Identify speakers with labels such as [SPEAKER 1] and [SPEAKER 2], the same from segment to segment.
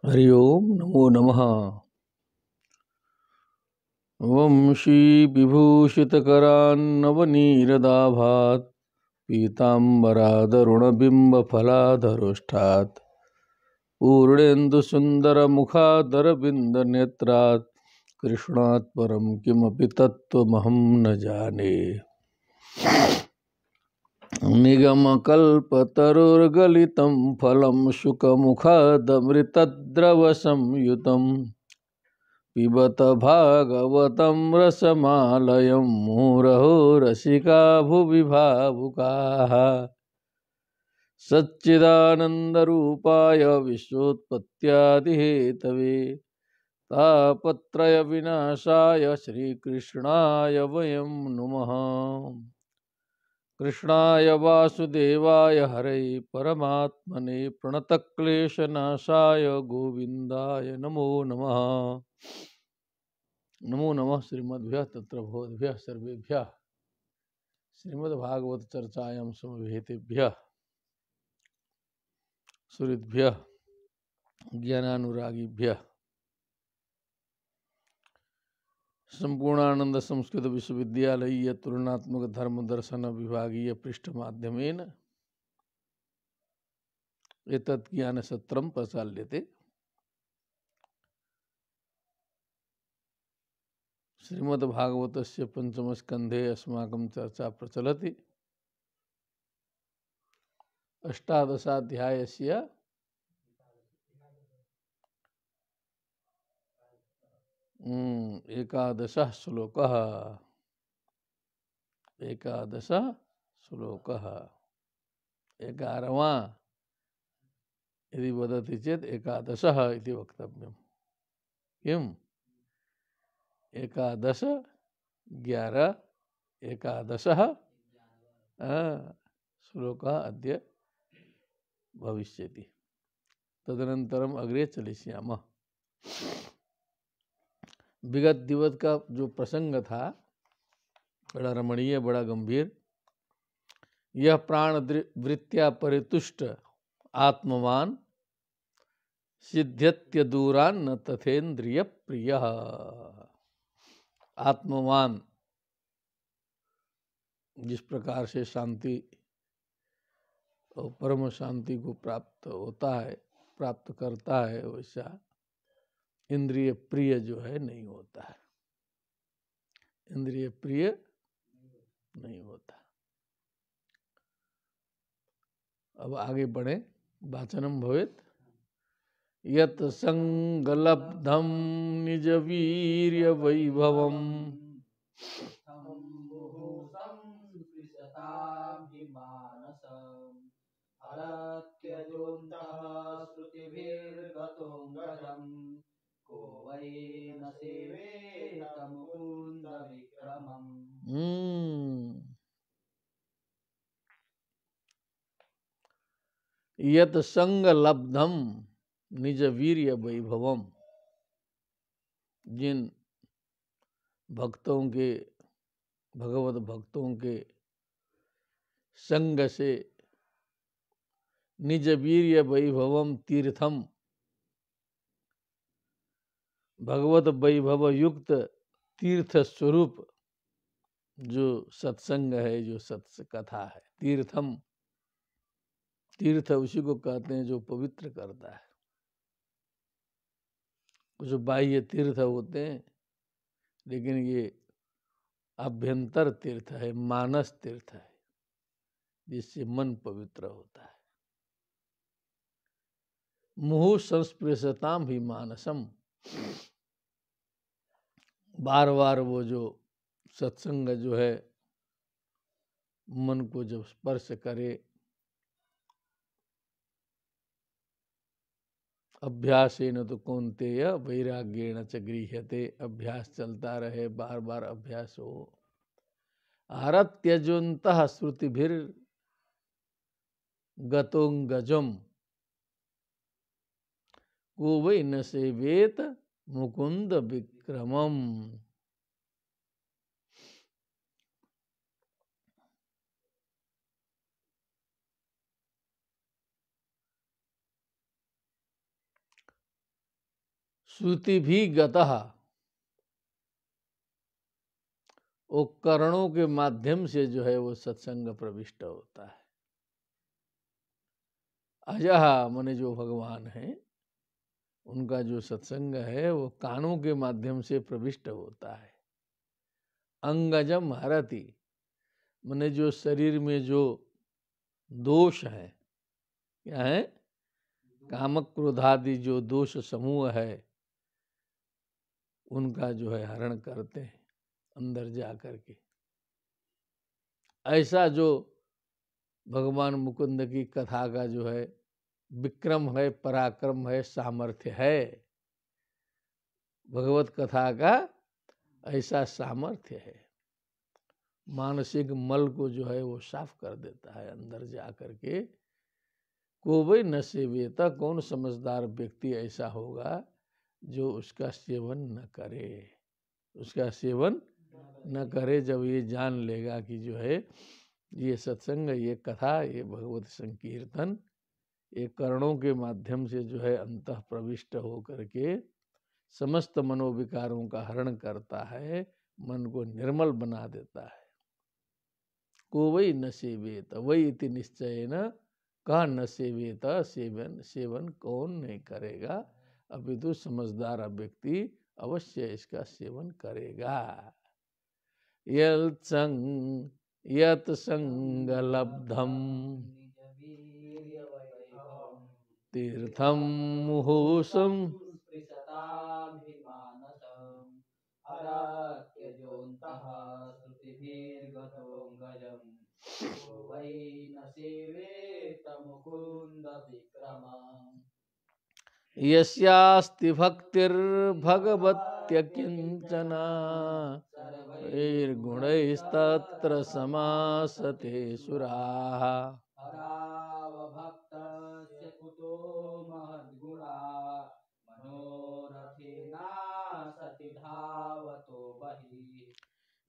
[SPEAKER 1] हरि ओम नमो नमः। वंशी विभूषितकरान्नवनीरदाभात् पीताम्बरादरुणबिम्बफलाधरोष्ठात् पूर्णेन्दुसुन्दरमुखादरविन्दनेत्रात् कृष्णात् परं किमपि तत्त्वमहं न जाने। निगमकल्पतरुर्गलितं फलं शुकमुखादमृतद्रवसंयुतम् पिबत भागवतं रसमालयं मुहुरहो रसिका भुवि भावुकाः। सच्चिदानन्दरूपाय विश्वोत्पत्त्यादिहेतवे तापत्रयविनाशाय श्रीकृष्णाय वयं नुमः। कृष्णाय वासुदेवाय हरये परमात्मने प्रणतक्लेशनाशाय गोविन्दाय नमो नमः। नमो नमः श्रीमद्भ्यः तत्र भवद्भ्यः सर्वेभ्यः श्रीमद्भागवत चर्चायां समवेतेभ्यः सुहृद्भ्यः ज्ञानानुरागिभ्यः संपूर्णानंद संस्कृत विश्वविद्यालयीय तुलनात्मक धर्म दर्शन विभागीय पृष्ठ माध्यमेन एतत् ज्ञान सत्रं प्रचाल्यते। श्रीमद्भागवतस्य पंचम स्कंधे अस्माकं चर्चा प्रचलति। अष्टादशाध्यायस्य एकादशः श्लोकः। एकादशः श्लोकः 11वां यदि वदति चेत् एकादशः इति वक्तव्यम्। किम्? एकादश 11 एकादशः श्लोकः अद्य भविष्यति। तदनन्तरम् अग्रे चलिष्यामः। विगत दिवस का जो प्रसंग था बड़ा रमणीय, बड़ा गंभीर। यह प्राण वृत्त्या परितुष्ट आत्मवान सिद्ध्यत्य दूरान न तथेन्द्रिय प्रिय। आत्मवान जिस प्रकार से शांति और परम शांति को प्राप्त होता है, प्राप्त करता है, वैसा इंद्रिय प्रिय जो है नहीं होता है। इंद्रिय प्रिय नहीं होता। अब आगे बढ़े। वाचनम भवेत्। यत् संगलब्धं निज वीर्य वैभवम् यत् संगलब्धम निज वीर्य वैभवम। जिन भक्तों के, भगवत भक्तों के संग से निज वीर्य वैभवम तीर्थम, भगवत वैभव युक्त तीर्थ स्वरूप जो सत्संग है, जो सत्स कथा है, तीर्थम, तीर्थ उसी को कहते हैं जो पवित्र करता है। कुछ बाह्य तीर्थ होते हैं, लेकिन ये अभ्यंतर तीर्थ है, मानस तीर्थ है, जिससे मन पवित्र होता है। मुहु संस्पृशताम ही मानसम। बार बार वो जो सत्संग जो है मन को जब स्पर्श करे, अभ्यासेन तो कौन्तेय वैराग्येण च गृह्यते। अभ्यास चलता रहे, बार बार अभ्यास हो। आरत्यजुन्तः श्रुतिभिर गतोंगजम को वै न सेवेत मुकुंद विक्रमम। श्रुति भी गतः, वो कर्णों के माध्यम से जो है वो सत्संग प्रविष्ट होता है। अजह माने जो भगवान है उनका जो सत्संग है वो कानों के माध्यम से प्रविष्ट होता है। अंगजम हरति माने जो शरीर में जो दोष है, क्या है, कामक क्रोधादि जो दोष समूह है उनका जो है हरण करते हैं अंदर जा करके। ऐसा जो भगवान मुकुंद की कथा का जो है विक्रम है, पराक्रम है, सामर्थ्य है, भगवत कथा का ऐसा सामर्थ्य है। मानसिक मल को जो है वो साफ कर देता है अंदर जा करके। को भाई न सेवेता, कौन समझदार व्यक्ति ऐसा होगा जो उसका सेवन न करे, उसका सेवन न करे। जब ये जान लेगा कि जो है ये सत्संग, ये कथा, ये भगवत संकीर्तन, ये कर्णों के माध्यम से जो है अंतः प्रविष्ट हो करके समस्त मनोविकारों का हरण करता है, मन को निर्मल बना देता है। को वही न सेवेत, वही इति निश्चय न कहा न सेवेत, सेवन कौन नहीं करेगा, अभी तो समझदार व्यक्ति अवश्य इसका सेवन करेगा। यत संग लब्धम तीर्थम मुहुसम यस्यास्ति भक्तिर्भगवत्यकिंचना गुणैस्तत्र समासते सुराः।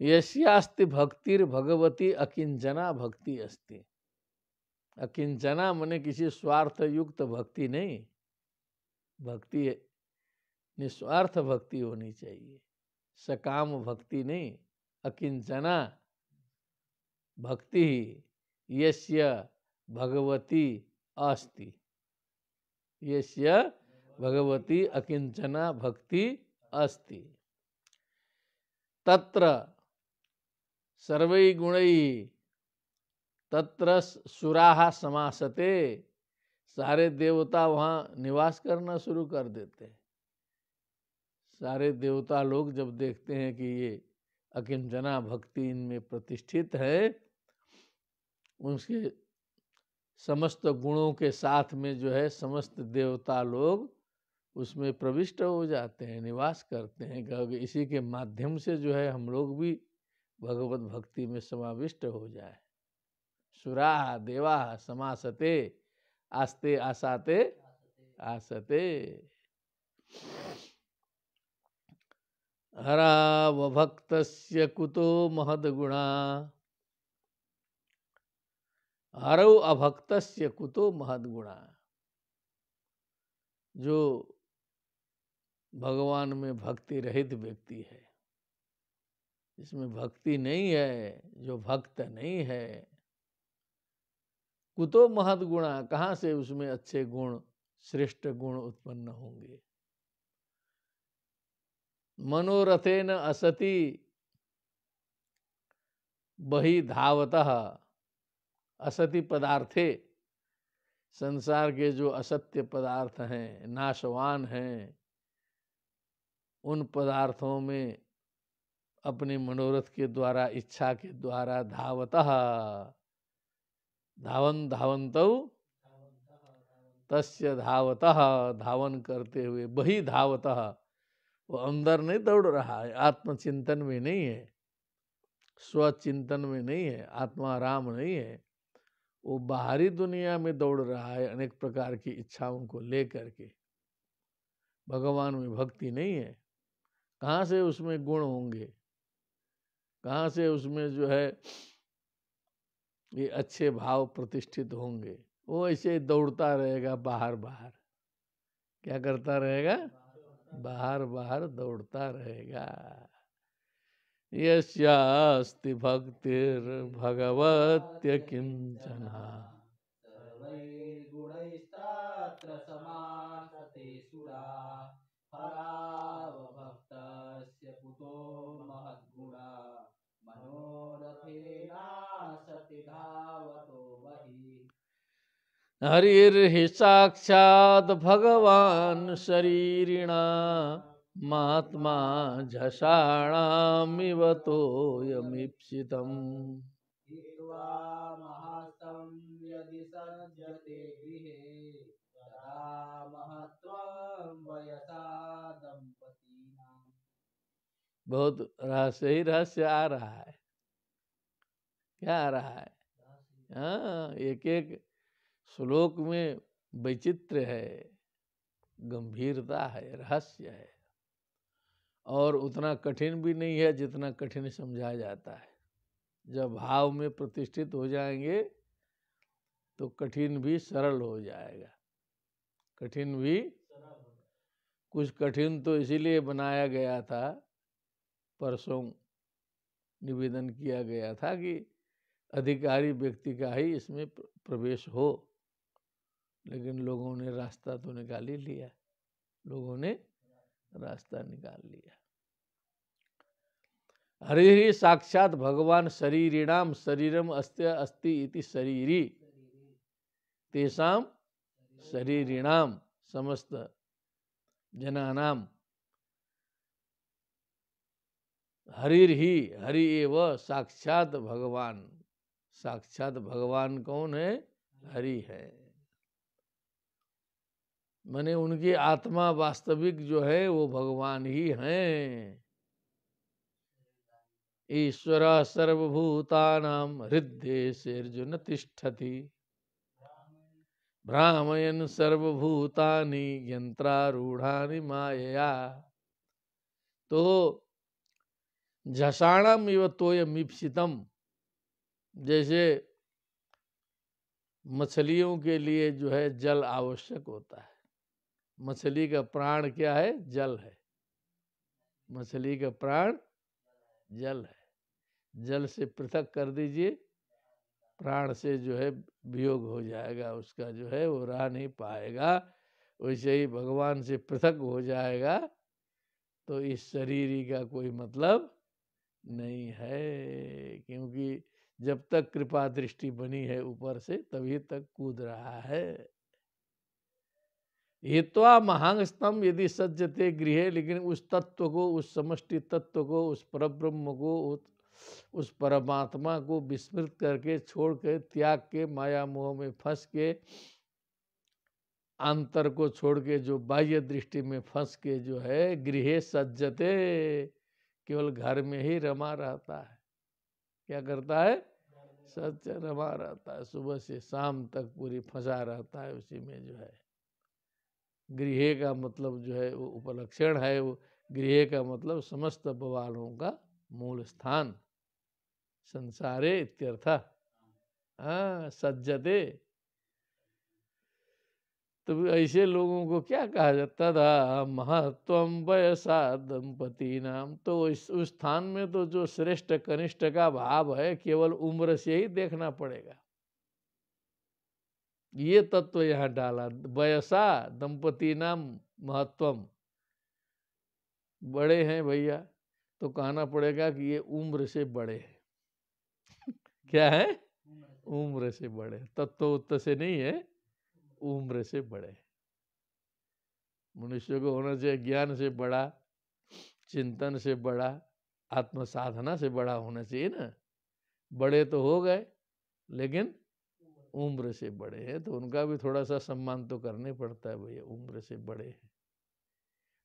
[SPEAKER 1] यस्यास्ति भक्तिर्भगवती अकिंचना भक्ति अस्ति। अकिंचना माने किसी स्वार्थ युक्त भक्ति नहीं, भक्ति निस्वार्थ भक्ति होनी चाहिए, सकाम भक्ति नहीं। अकिंचना भक्ति यस्य भगवती अस्ति, यस्य भगवती अकिंचना भक्ति अस्ति। तत्र सर्वै गुणै तत्र सुराः समासते, सारे देवता वहाँ निवास करना शुरू कर देते हैं। सारे देवता लोग जब देखते हैं कि ये अकिंचना भक्ति इनमें प्रतिष्ठित है, उसके समस्त गुणों के साथ में जो है समस्त देवता लोग उसमें प्रविष्ट हो जाते हैं, निवास करते हैं, क्योंकि इसी के माध्यम से जो है हम लोग भी भगवत भक्ति में समाविष्ट हो जाए। सुरा देवा समासते, आस्ते आसाते आसते। हरावभक्तस्य कुतो महद्गुणा, हरौ अभक्तस्य कुतो महद्गुणा। जो भगवान में भक्ति रहित व्यक्ति है, इसमें भक्ति नहीं है, जो भक्त नहीं है, कुतो महद्गुणा, कहाँ से उसमें अच्छे गुण, श्रेष्ठ गुण उत्पन्न होंगे। मनोरथेन असति बहि धावतः, असति पदार्थे, संसार के जो असत्य पदार्थ हैं, नाशवान हैं, उन पदार्थों में अपने मनोरथ के द्वारा, इच्छा के द्वारा धावतः, धावन धावन्तौ तस्य धावतः, धावन करते हुए, बहि धावतः, वो अंदर नहीं दौड़ रहा है, आत्मचिंतन में नहीं है, स्वचिंतन में नहीं है, आत्मा राम नहीं है, वो बाहरी दुनिया में दौड़ रहा है अनेक प्रकार की इच्छाओं को लेकर के। भगवान में भक्ति नहीं है, कहाँ से उसमें गुण होंगे, कहाँ से उसमें जो है ये अच्छे भाव प्रतिष्ठित होंगे। वो ऐसे दौड़ता रहेगा बाहर बाहर, क्या करता रहेगा, बाहर बाहर दौड़ता रहेगा। यस्यास्ति भक्तिर्भगवत्य किंचना
[SPEAKER 2] सर्वैर्गुणैस्तत्र समासते सुरा हरावभक्तस्य कुतो महद्गुणा मनोरथेनासति धावतो वहि।
[SPEAKER 1] हरिर्हि साक्षात् भगवान् शरीरिणा महात्मा झषाणामिव तोयमीप्सितम्।
[SPEAKER 2] हित्वा महस्तं यदि सज्जते गृहे तदा महत्त्वं वयसा दम्पतीनाम्।
[SPEAKER 1] बहुत रहस्य ही रहस्य आ रहा है। क्या आ रहा है? हाँ, एक एक श्लोक में वैचित्र्य है, गंभीरता है, रहस्य है, और उतना कठिन भी नहीं है जितना कठिन समझा जाता है। जब भाव में प्रतिष्ठित हो जाएंगे तो कठिन भी सरल हो जाएगा। कठिन भी कुछ कठिन तो इसीलिए बनाया गया था, परसों निवेदन किया गया था कि अधिकारी व्यक्ति का ही इसमें प्रवेश हो, लेकिन लोगों ने रास्ता तो निकाल ही लिया। लोगों ने रास्ता निकाल लिया। हरि साक्षात भगवान शरीरिणाम शरीरम अस्त्य अस्ति इति शरीरी तेषाम शरीरिणाम समस्त जनानाम हरिर्हि हरि एव साक्षात भगवान। साक्षात भगवान कौन है? हरि है। माने उनकी आत्मा वास्तविक जो है वो भगवान ही हैं। ईश्वर सर्वभूतानां हृद्देशेर्जुन तिष्ठति भ्रामयन् सर्वभूतानि यंत्रारूढ़ानि मायया। तो झषाणम इव तोयमीप्सितम, जैसे मछलियों के लिए जो है जल आवश्यक होता है। मछली का प्राण क्या है? जल है। मछली का प्राण जल है। जल से पृथक कर दीजिए, प्राण से जो है वियोग हो जाएगा, उसका जो है वो रह नहीं पाएगा। वैसे ही भगवान से पृथक हो जाएगा तो इस शरीर का कोई मतलब नहीं है, क्योंकि जब तक कृपा दृष्टि बनी है ऊपर से तभी तक कूद रहा है। हित्वा महांगस्तम यदि सज्जते गृहे, लेकिन उस तत्व को, उस समष्टि तत्व को, उस परब्रह्म को, उस परमात्मा को विस्मृत करके, छोड़ के, त्याग के, माया मोह में फंस के, अंतर को छोड़ के जो बाह्य दृष्टि में फंस के जो है गृहे सज्जते, केवल घर में ही रमा रहता है। क्या करता है? सच रमा रहता है, सुबह से शाम तक पूरी फंसा रहता है उसी में जो है। गृह का मतलब जो है वो उपलक्षण है, वो गृह का मतलब समस्त बवालों का मूल स्थान, संसारे इत्यर्थ। हाँ, सज्जते। तो ऐसे लोगों को क्या कहा जाता था? महत्वम वयसा दंपति नाम। तो उस स्थान में तो जो श्रेष्ठ कनिष्ठ का भाव है केवल उम्र से ही देखना पड़ेगा। ये तत्व यहाँ डाला, वयसा दंपति नाम महत्वम। बड़े हैं भैया तो कहना पड़ेगा कि ये उम्र से बड़े हैं। क्या है? उम्र से बड़े। तत्व उत्तर से नहीं है, उम्र से बड़े। मनुष्य को होना चाहिए ज्ञान से बड़ा, चिंतन से बड़ा, आत्म साधना से बड़ा होना चाहिए ना। बड़े तो हो गए लेकिन उम्र से बड़े हैं, तो उनका भी थोड़ा सा सम्मान तो करने पड़ता है भैया, उम्र से बड़े हैं।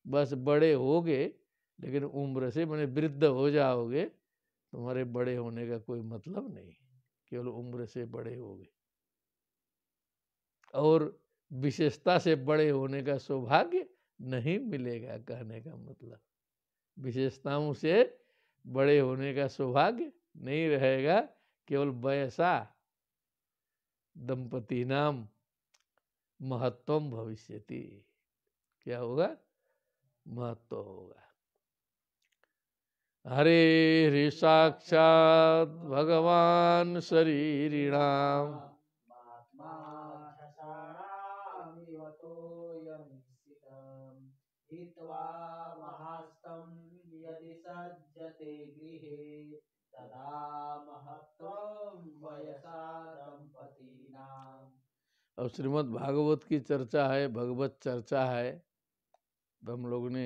[SPEAKER 1] बस बड़े होगे लेकिन उम्र से, माने वृद्ध हो जाओगे, तुम्हारे बड़े होने का कोई मतलब नहीं, केवल उम्र से बड़े होगे। और विशेषता से बड़े होने का सौभाग्य नहीं मिलेगा, कहने का मतलब विशेषताओं से बड़े होने का सौभाग्य नहीं रहेगा। केवल वयसा दंपति नाम महत्वम भविष्यति। क्या होगा? महत्व होगा। हरे साक्षात भगवान शरीरिणाम
[SPEAKER 2] हित्वा महास्तं यदि सज्जते गृहे तदा महत्त्वं वयसा दंपतीनाम्।
[SPEAKER 1] अब श्रीमद् भागवत की चर्चा है, भगवत चर्चा है। हम लोग ने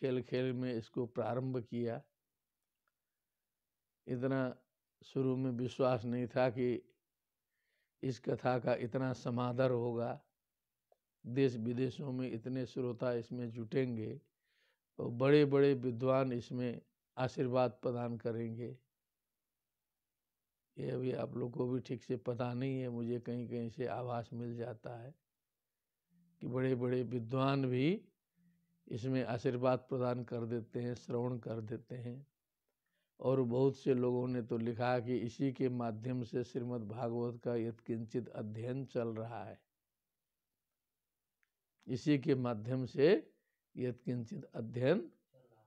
[SPEAKER 1] खेल खेल में इसको प्रारंभ किया। इतना शुरू में विश्वास नहीं था कि इस कथा का इतना समादर होगा, देश विदेशों में इतने श्रोता इसमें जुटेंगे और बड़े बड़े विद्वान इसमें आशीर्वाद प्रदान करेंगे। ये अभी आप लोग को भी ठीक से पता नहीं है, मुझे कहीं कहीं से आभास मिल जाता है कि बड़े बड़े विद्वान भी इसमें आशीर्वाद प्रदान कर देते हैं, श्रवण कर देते हैं। और बहुत से लोगों ने तो लिखा कि इसी के माध्यम से श्रीमद् भागवत का यत्किंचित अध्ययन चल रहा है, इसी के माध्यम से यत्किंचित अध्ययन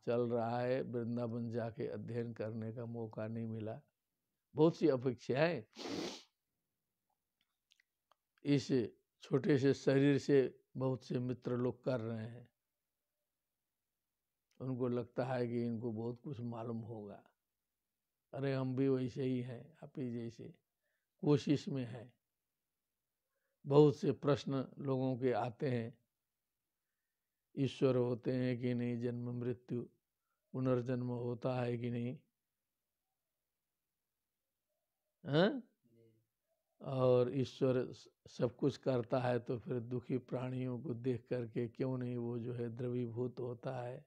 [SPEAKER 1] चल रहा है। वृंदावन जाके अध्ययन करने का मौका नहीं मिला। बहुत सी अपेक्षाएं इस छोटे से शरीर से बहुत से मित्र लोग कर रहे हैं। उनको लगता है कि इनको बहुत कुछ मालूम होगा। अरे हम भी वैसे ही हैं, आप ही जैसे कोशिश में हैं। बहुत से प्रश्न लोगों के आते हैं, ईश्वर होते हैं कि नहीं, जन्म मृत्यु पुनर्जन्म होता है कि नहीं, हैं? और ईश्वर सब कुछ करता है तो फिर दुखी प्राणियों को देख करके क्यों नहीं वो जो है द्रवीभूत होता है।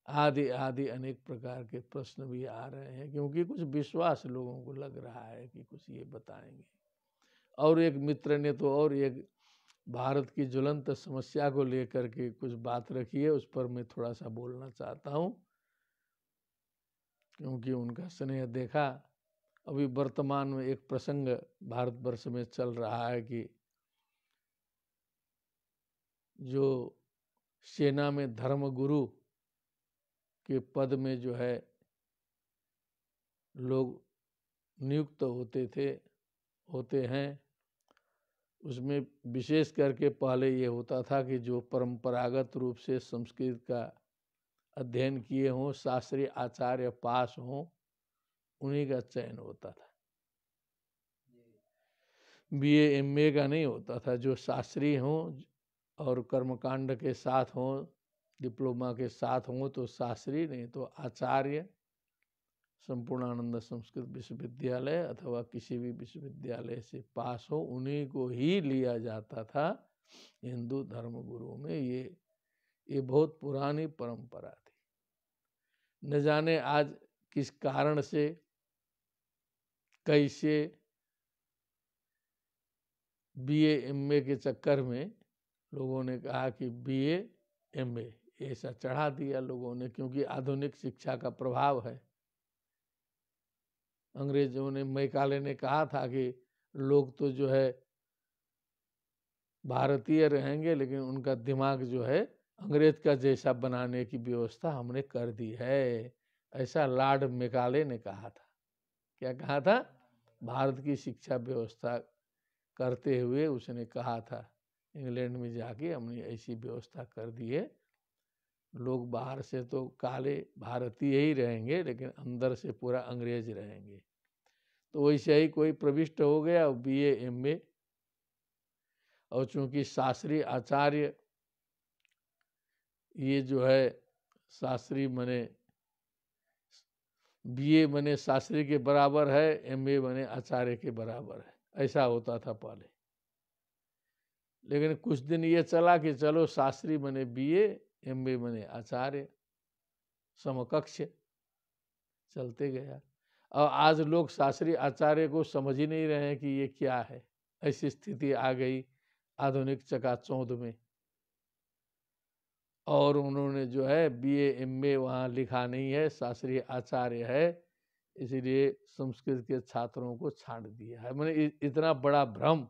[SPEAKER 1] आदि आदि अनेक प्रकार के प्रश्न भी आ रहे हैं, क्योंकि कुछ विश्वास लोगों को लग रहा है कि कुछ ये बताएंगे। और एक मित्र ने तो और एक भारत की ज्वलंत समस्या को लेकर के कुछ बात रखी है, उस पर मैं थोड़ा सा बोलना चाहता हूँ, क्योंकि उनका स्नेह देखा। अभी वर्तमान में एक प्रसंग भारतवर्ष में चल रहा है कि जो सेना में धर्मगुरु के पद में जो है लोग नियुक्त होते हैं, उसमें विशेष करके पहले ये होता था कि जो परंपरागत रूप से संस्कृत का अध्ययन किए हों, शास्त्रीय आचार्य पास हों, उन्हीं का चयन होता था। बीए एमए का नहीं होता था। जो शास्त्री हों और कर्मकांड के साथ हों, डिप्लोमा के साथ हों तो शास्त्री, नहीं तो आचार्य, संपूर्णानंद संस्कृत विश्वविद्यालय अथवा किसी भी विश्वविद्यालय से पास हो, उन्हीं को ही लिया जाता था हिंदू धर्म गुरु में। ये बहुत पुरानी परंपरा थी। न जाने आज किस कारण से, कैसे बीए एमए के चक्कर में लोगों ने कहा कि बीए एमए ऐसा चढ़ा दिया लोगों ने, क्योंकि आधुनिक शिक्षा का प्रभाव है। अंग्रेजों ने, मैकाले ने कहा था कि लोग तो जो है भारतीय रहेंगे, लेकिन उनका दिमाग जो है अंग्रेज का जैसा बनाने की व्यवस्था हमने कर दी है। ऐसा लॉर्ड मैकाले ने कहा था। क्या कहा था? भारत की शिक्षा व्यवस्था करते हुए उसने कहा था, इंग्लैंड में जाके हमने ऐसी व्यवस्था कर दी है, लोग बाहर से तो काले भारतीय ही रहेंगे, लेकिन अंदर से पूरा अंग्रेज रहेंगे। तो वैसे ही कोई प्रविष्ट हो गया बीए एमए, और चूंकि शास्त्री आचार्य, ये जो है शास्त्री मने बीए मने शास्त्री के बराबर है, एमए मने आचार्य के बराबर है, ऐसा होता था पहले। लेकिन कुछ दिन ये चला कि चलो शास्त्री मने बीए, एमए मने आचार्य, समकक्ष चलते गया। और आज लोग शास्त्री आचार्य को समझ ही नहीं रहे हैं कि ये क्या है। ऐसी स्थिति आ गई आधुनिक चकाचौंध में। और उन्होंने जो है बीए एमए वहाँ लिखा नहीं है, शास्त्रीय आचार्य है, इसीलिए संस्कृत के छात्रों को छांट दिया है। मैंने इतना बड़ा भ्रम,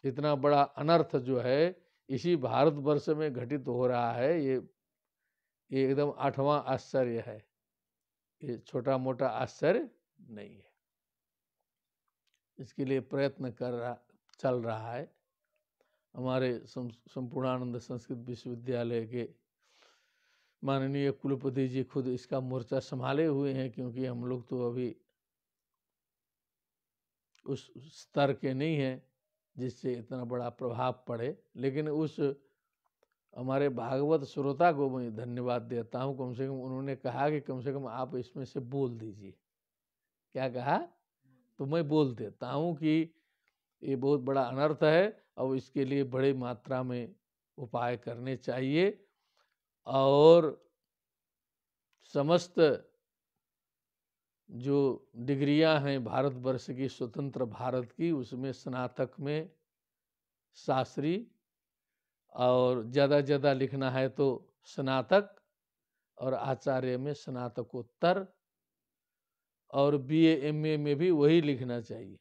[SPEAKER 1] इतना बड़ा अनर्थ जो है इसी भारतवर्ष में घटित हो रहा है। ये एकदम 8वां आश्चर्य है, ये छोटा मोटा आश्चर्य नहीं है। इसके लिए प्रयत्न चल रहा है। हमारे संपूर्णानंद संस्कृत विश्वविद्यालय के माननीय कुलपति जी खुद इसका मोर्चा संभाले हुए हैं, क्योंकि हम लोग तो अभी उस स्तर के नहीं हैं जिससे इतना बड़ा प्रभाव पड़े। लेकिन उस हमारे भागवत श्रोता को मैं धन्यवाद देता हूँ, कम से कम उन्होंने कहा कि कम से कम आप इसमें से बोल दीजिए। क्या कहा? तो मैं बोल देता हूँ कि ये बहुत बड़ा अनर्थ है और इसके लिए बड़ी मात्रा में उपाय करने चाहिए। और समस्त जो डिग्रियां हैं भारतवर्ष की, स्वतंत्र भारत की, उसमें स्नातक में शास्त्री और ज़्यादा लिखना है तो स्नातक, और आचार्य में स्नातकोत्तर, और बीए एमए में भी वही लिखना चाहिए।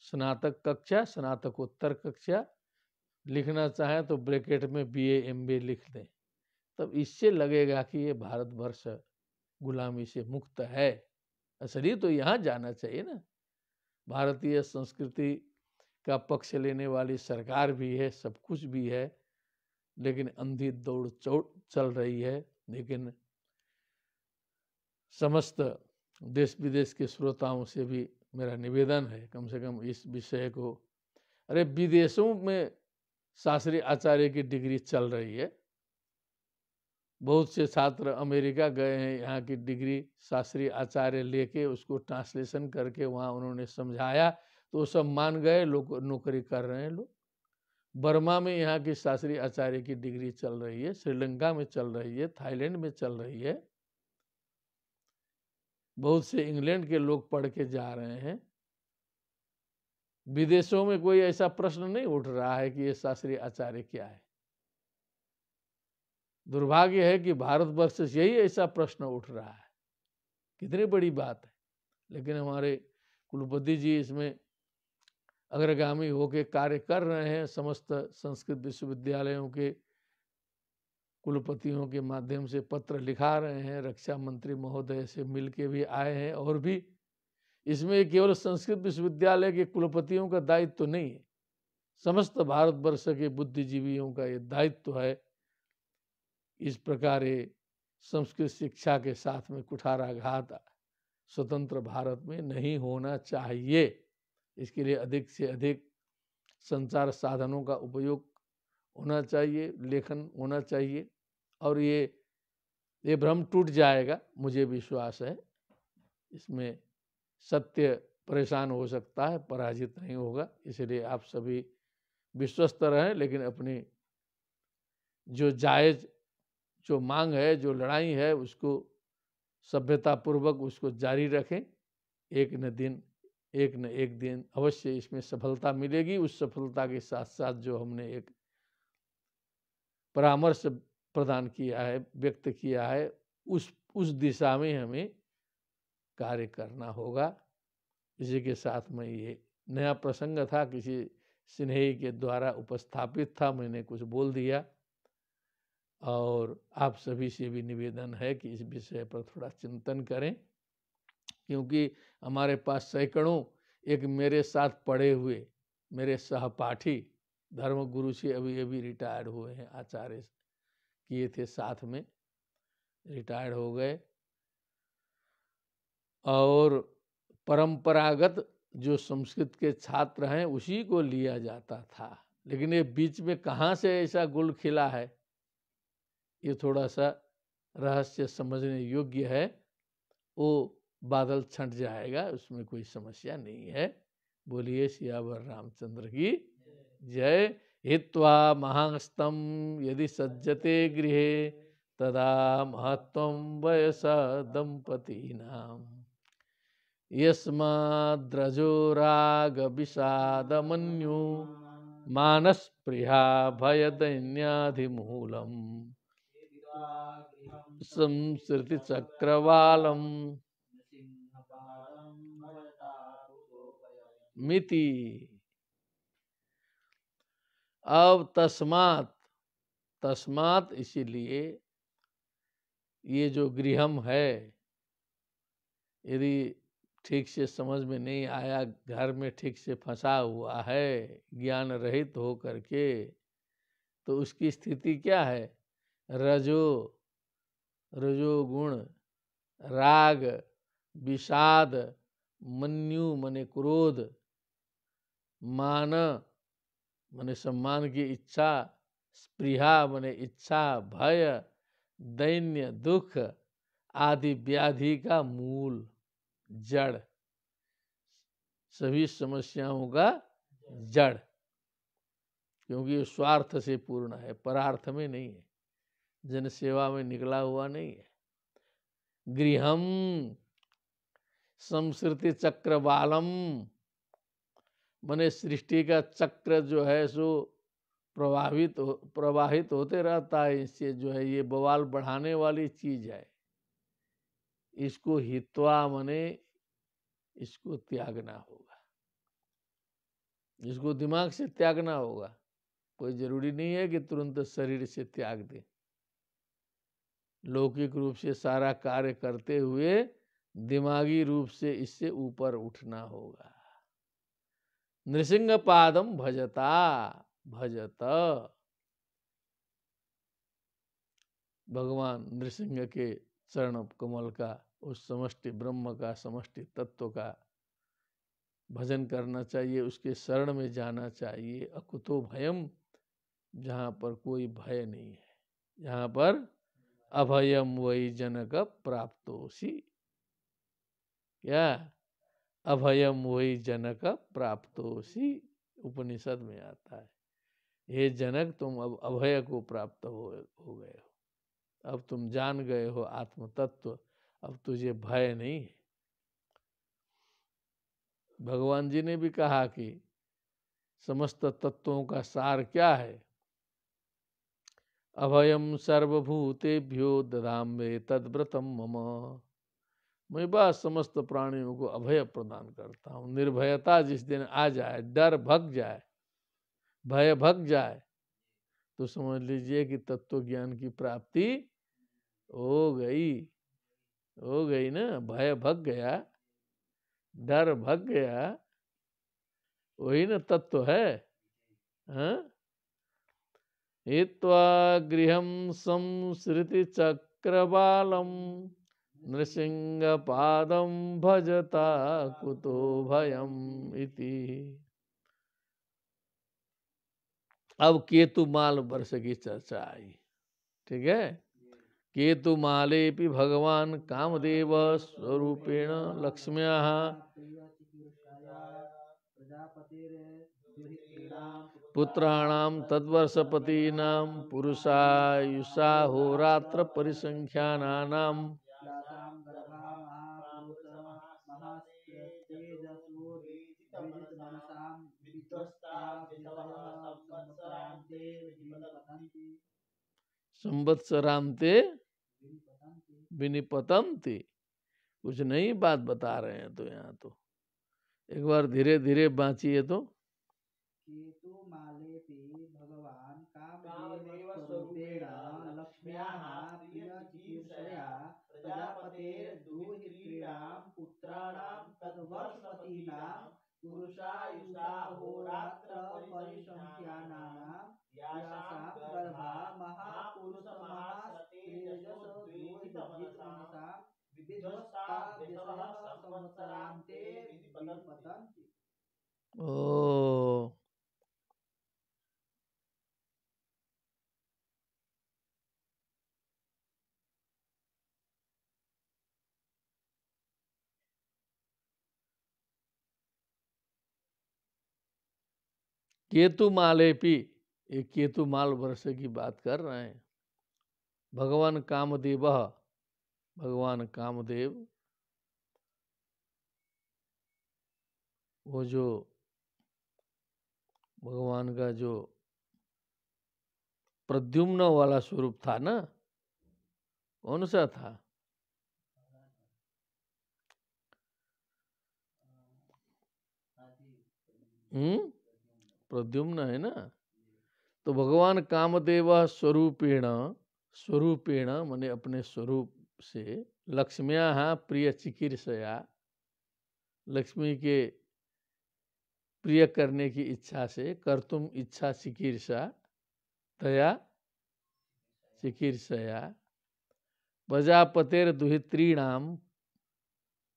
[SPEAKER 1] स्नातक कक्षा, स्नातकोत्तर कक्षा लिखना चाहें तो ब्रैकेट में बीए एमए लिख दें, तब इससे लगेगा कि ये भारतवर्ष गुलामी से मुक्त है। असली तो यहाँ जाना चाहिए ना। भारतीय संस्कृति का पक्ष लेने वाली सरकार भी है, सब कुछ भी है, लेकिन अंधी दौड़ चल रही है। लेकिन समस्त देश विदेश के श्रोताओं से भी मेरा निवेदन है, कम से कम इस विषय को, अरे विदेशों में शास्त्री आचार्य की डिग्री चल रही है। बहुत से छात्र अमेरिका गए हैं, यहाँ की डिग्री शास्त्री आचार्य लेके उसको ट्रांसलेशन करके वहाँ उन्होंने समझाया तो वो सब मान गए, लोग नौकरी कर रहे हैं। लोग बर्मा में यहाँ की शास्त्री आचार्य की डिग्री चल रही है, श्रीलंका में चल रही है, थाईलैंड में चल रही है। बहुत से इंग्लैंड के लोग पढ़ के जा रहे हैं। विदेशों में कोई ऐसा प्रश्न नहीं उठ रहा है कि ये शास्त्री आचार्य क्या है। दुर्भाग्य है कि भारतवर्ष से यही ऐसा प्रश्न उठ रहा है। कितनी बड़ी बात है। लेकिन हमारे कुलपति जी इसमें अग्रगामी होकर कार्य कर रहे हैं। समस्त संस्कृत विश्वविद्यालयों के कुलपतियों के माध्यम से पत्र लिखा रहे हैं, रक्षा मंत्री महोदय से मिल के भी आए हैं। और भी इसमें केवल संस्कृत विश्वविद्यालय के कुलपतियों का दायित्व तो नहीं है, समस्त भारतवर्ष के बुद्धिजीवियों का ये दायित्व है। इस प्रकार संस्कृत शिक्षा के साथ में कुठाराघात स्वतंत्र भारत में नहीं होना चाहिए। इसके लिए अधिक से अधिक संचार साधनों का उपयोग होना चाहिए, लेखन होना चाहिए, और ये भ्रम टूट जाएगा, मुझे विश्वास है। इसमें सत्य परेशान हो सकता है, पराजित नहीं होगा। इसलिए आप सभी विश्वस्त रहें, लेकिन अपनी जो जायज जो मांग है, जो लड़ाई है, उसको सभ्यतापूर्वक उसको जारी रखें। एक न एक दिन अवश्य इसमें सफलता मिलेगी। उस सफलता के साथ साथ जो हमने एक परामर्श प्रदान किया है, व्यक्त किया है, उस दिशा में हमें कार्य करना होगा। इसी के साथ में ये नया प्रसंग था, किसी स्नेही के द्वारा उपस्थापित था, मैंने कुछ बोल दिया। और आप सभी से भी निवेदन है कि इस विषय पर थोड़ा चिंतन करें, क्योंकि हमारे पास सैकड़ों एक मेरे साथ पढ़े हुए मेरे सहपाठी धर्मगुरु से अभी रिटायर्ड हुए हैं, आचार्य किए थे, साथ में रिटायर्ड हो गए। और परंपरागत जो संस्कृत के छात्र हैं उसी को लिया जाता था। लेकिन ये बीच में कहाँ से ऐसा गुल खिला है, ये थोड़ा सा रहस्य समझने योग्य है। वो बादल छंट जाएगा, उसमें कोई समस्या नहीं है। बोलिए सियावर रामचंद्र की जय। हित्वा महास्तम यदि सज्जते गृहे तदा महत्वं वयसा दंपतीनां यस्माद्रजो राग विषादमन्यु मानस्पृहा भयदैन्याधिमूलम् संसृति चक्रवालम मिति। अब तस्मात, तस्मात इसीलिए ये जो गृहम है, यदि ठीक से समझ में नहीं आया, घर में ठीक से फंसा हुआ है ज्ञान रहित हो करके, तो उसकी स्थिति क्या है? रजोगुण, राग, विषाद, मन्यु मने क्रोध, मान मने सम्मान की इच्छा, स्पृहा मने इच्छा, भय, दैन्य दुख आदि व्याधि का मूल, जड़, सभी समस्याओं का जड़, क्योंकि ये स्वार्थ से पूर्ण है, परार्थ में नहीं है, जन सेवा में निकला हुआ नहीं है। गृहम संसृति चक्र बालम, मने सृष्टि का चक्र जो है सो प्रवाहित होते रहता है, इससे जो है ये बवाल बढ़ाने वाली चीज है। इसको हित्वा मने इसको त्यागना होगा, इसको दिमाग से त्यागना होगा। कोई जरूरी नहीं है कि तुरंत शरीर से त्याग दे, लौकिक रूप से सारा कार्य करते हुए दिमागी रूप से इससे ऊपर उठना होगा। नृसिंह पादम भजता भजत, भगवान नृसिंह के चरण कमल का, उस समष्टि ब्रह्म का, समष्टि तत्व का भजन करना चाहिए, उसके शरण में जाना चाहिए। अकुतो भयम, जहाँ पर कोई भय नहीं है, जहाँ पर अभयम वही जनक प्राप्तोसी, क्या? अभयम वही जनक प्राप्तोसी, उपनिषद में आता है। हे जनक, तुम अब अभय को प्राप्त हो गए हो, अब तुम जान गए हो आत्म तत्व, अब तुझे भय नहीं है। भगवान जी ने भी कहा कि समस्त तत्वों का सार क्या है? अभयम सर्वभूतेभ्यो ददाम्ये तद्व्रतम मम, मैं बस समस्त प्राणियों को अभय प्रदान करता हूँ। निर्भयता जिस दिन आ जाए, डर भग जाए, भय भग जाए, तो समझ लीजिए कि तत्व ज्ञान की प्राप्ति हो गई, हो गई ना। भय भग गया, डर भग गया, वही ना तत्व है। हाँ, हित्वा गृहं संसृति चक्रबालम नृसिंह पादम भजता कुतो भयम इति। अब केतुमाल वर्ष की चर्चा आई, ठीक है। केतुमाले भी भगवान कामदेव स्वरूपेण लक्ष्म्या पुत्राणाम तद्वर्षपतीनां पुरुषायुषा होरात्र परिसंख्यानानां संवत्सरांते विनिपतन्ति। कुछ नई बात बता रहे हैं तो यहाँ तो एक बार धीरे धीरे बाँचिए तो।
[SPEAKER 2] केतुमालेऽपि भगवान् कामदेवस्वरूपेण लक्ष्म्याः प्रियचिकीर्षया प्रजापतेर्दुहितॄणां पुत्राणां तद्वर्षपतीनां पुरुषायुषाहोरात्र परिसंख्यानानां यासां गर्भा महापुरुषमहातेजस दुहितमनसां विध्वस्ताभ्यसयः संवत्सरान्ते विनिपतन्ति।
[SPEAKER 1] ओ, केतुमालेपी, एक केतुमाल वर्ष की बात कर रहे हैं। भगवान कामदेव, भगवान कामदेव वो जो भगवान का जो प्रद्युम्न वाला स्वरूप था ना, कौन सा था? प्रद्युम्न है ना। तो भगवान कामदेव स्वरूपेण, स्वरूपेण माने अपने स्वरूप से, लक्ष्म्या प्रिय चिकीर्षया, लक्ष्मी के प्रिय करने की इच्छा से, कर्तुम इच्छा चिकीर्षा तया चिकीर्षया, प्रजापतेर दुहित्रीणाम,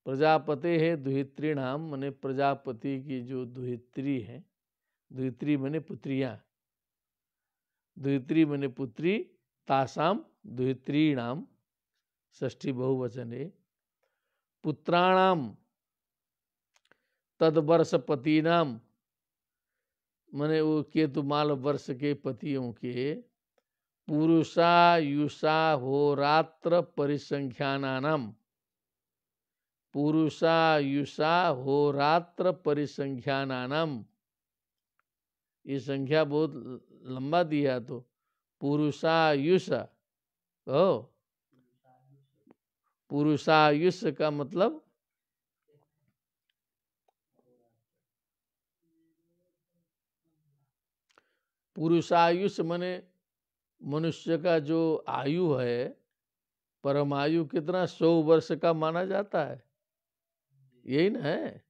[SPEAKER 1] प्रजापते है दुहित्रीणाम माने प्रजापति की जो दुहित्री है, दुहित्री माने पुत्रियां, दुहित्री माने पुत्री, तासाम दुहित्रीणाम षष्ठी बहुवचन है, पुत्राणाम तदवर्षपतीनाम माने वो केतुमाल वर्ष के पतियों के, पुरुषायुषा होरात्र परिसंख्यानानाम, पुरुषायुषा होरात्र परिसंख्यानानाम, ये संख्या बहुत लंबा दिया, तो पुरुषायुष कहो, पुरुषायुष का मतलब पुरुषायुष माने मनुष्य का जो आयु है, परमायु कितना 100 वर्ष का माना जाता है, यही ना है।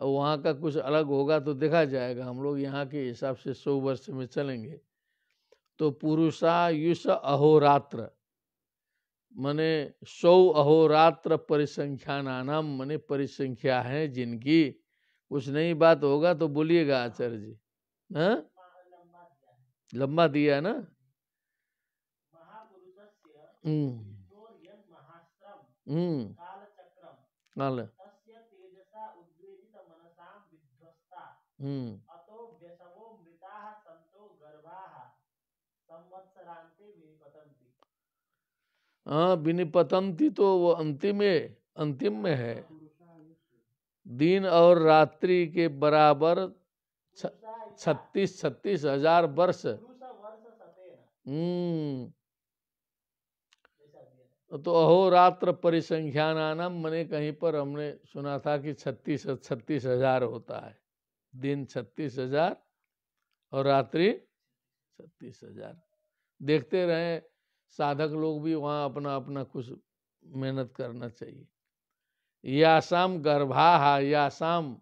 [SPEAKER 1] और वहाँ का कुछ अलग होगा तो देखा जाएगा, हम लोग यहाँ के हिसाब से 100 वर्ष में चलेंगे। तो पुरुषायुष अहोरात्र माने 100 अहोरात्र परिसंख्यानानाम माने परिसंख्या है जिनकी। कुछ नई बात होगा तो बोलिएगा आचार्य जी। हाँ लंबा दिया ना। काल हाँ विनिपतंती तो वो अंतिम में है, दिन और रात्रि के बराबर 36,000 वर्ष। तो अहोरात्र परिसंख्यानानाम मने कहीं पर हमने सुना था कि 36,000 होता है, दिन 36,000 और रात्रि 36,000। देखते रहे साधक लोग भी वहाँ अपना अपना कुछ मेहनत करना चाहिए। यासाम गर्भाहा, यासाम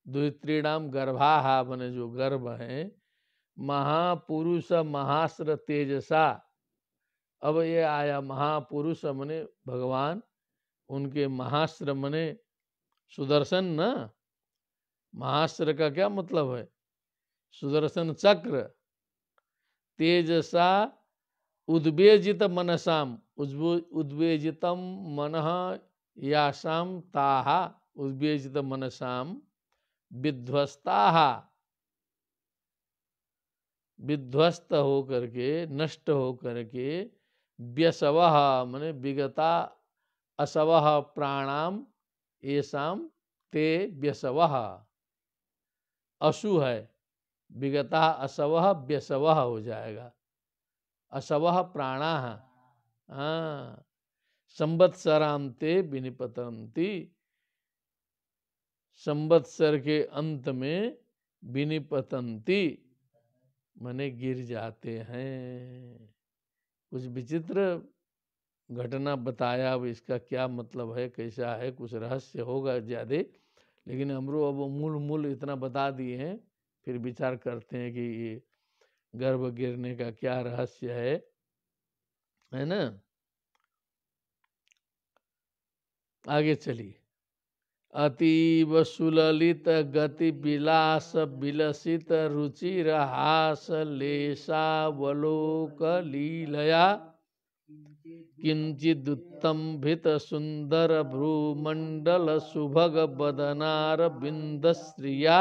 [SPEAKER 1] द्वित्रीणाम गर्भाहा बने जो गर्भ हैं, महापुरुष महास्त्र तेजसा। अब ये आया महापुरुष मने भगवान, उनके महास्त्र मने सुदर्शन ना। महास्त्र का क्या मतलब है? सुदर्शन चक्र। तेजसा उद्वेजित मनसाम, उद्वेजितम मनः यासाम ताहा, उद्वेजित मनसाम विध्वस्ताहा, विध्वस्त हो करके, नष्ट हो करके, व्यसवः माने विगता असवः प्राणाम येषाम ते व्यसवः, अशु है, विगता असवः व्यसवः हो जाएगा, असवः प्राणाः। हाँ संवत्सराम ते विनिपतंती, संवत्सर के अंत में विनिपतंती माने गिर जाते हैं। कुछ विचित्र घटना बताया, अब इसका क्या मतलब है, कैसा है, कुछ रहस्य होगा ज्यादा, लेकिन हमरो अब मूल इतना बता दिए हैं, फिर विचार करते हैं कि ये गर्भ गिरने का क्या रहस्य है ना। आगे चलिए। अतीव सुललित गति विलास विलसित रुचिर हास लेशावलोक लीलया, किंचिदुत्तंभित सुंदर भ्रूमंडल सुभग बदनार बिंदश्रिया,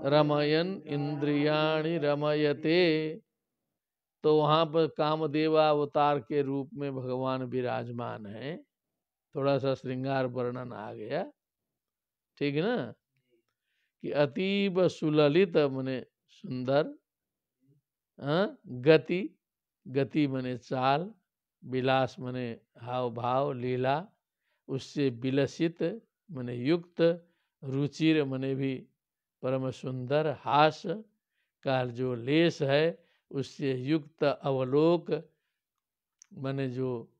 [SPEAKER 1] रमयन इंद्रियाणि रमयते। तो वहां पर कामदेवा अवतार के रूप में भगवान विराजमान है। थोड़ा सा श्रृंगार वर्णन आ गया, ठीक है ना। कि अतीब सुललित मने सुंदर, गति, गति मने चाल, विलास मने हाव भाव लीला, उससे विलसित मने युक्त, रुचिर मने भी परम सुंदर, हास का जो लेश है उससे युक्त अवलोक माने जो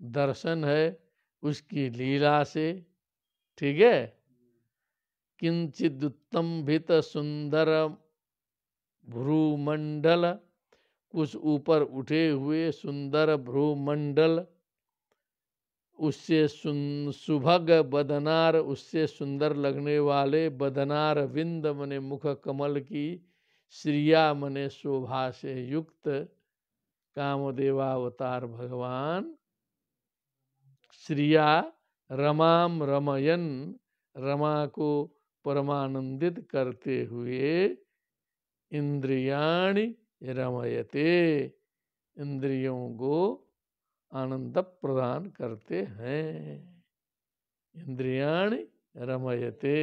[SPEAKER 1] दर्शन है उसकी लीला से, ठीक है। किंचित उत्तम्भित सुंदर भ्रूमंडल, कुछ ऊपर उठे हुए सुंदर भ्रूमंडल, उससे सुभग बदनार, उससे सुंदर लगने वाले बदनार विंद मने मुख कमल की, श्रिया मने शोभा से युक्त कामदेवावतार भगवान श्रिया रमाम रमयन, रमा को परमानंदित करते हुए इंद्रियाणि रमयते, इंद्रियों को आनंद प्रदान करते हैं। इंद्रियाणि रमयते,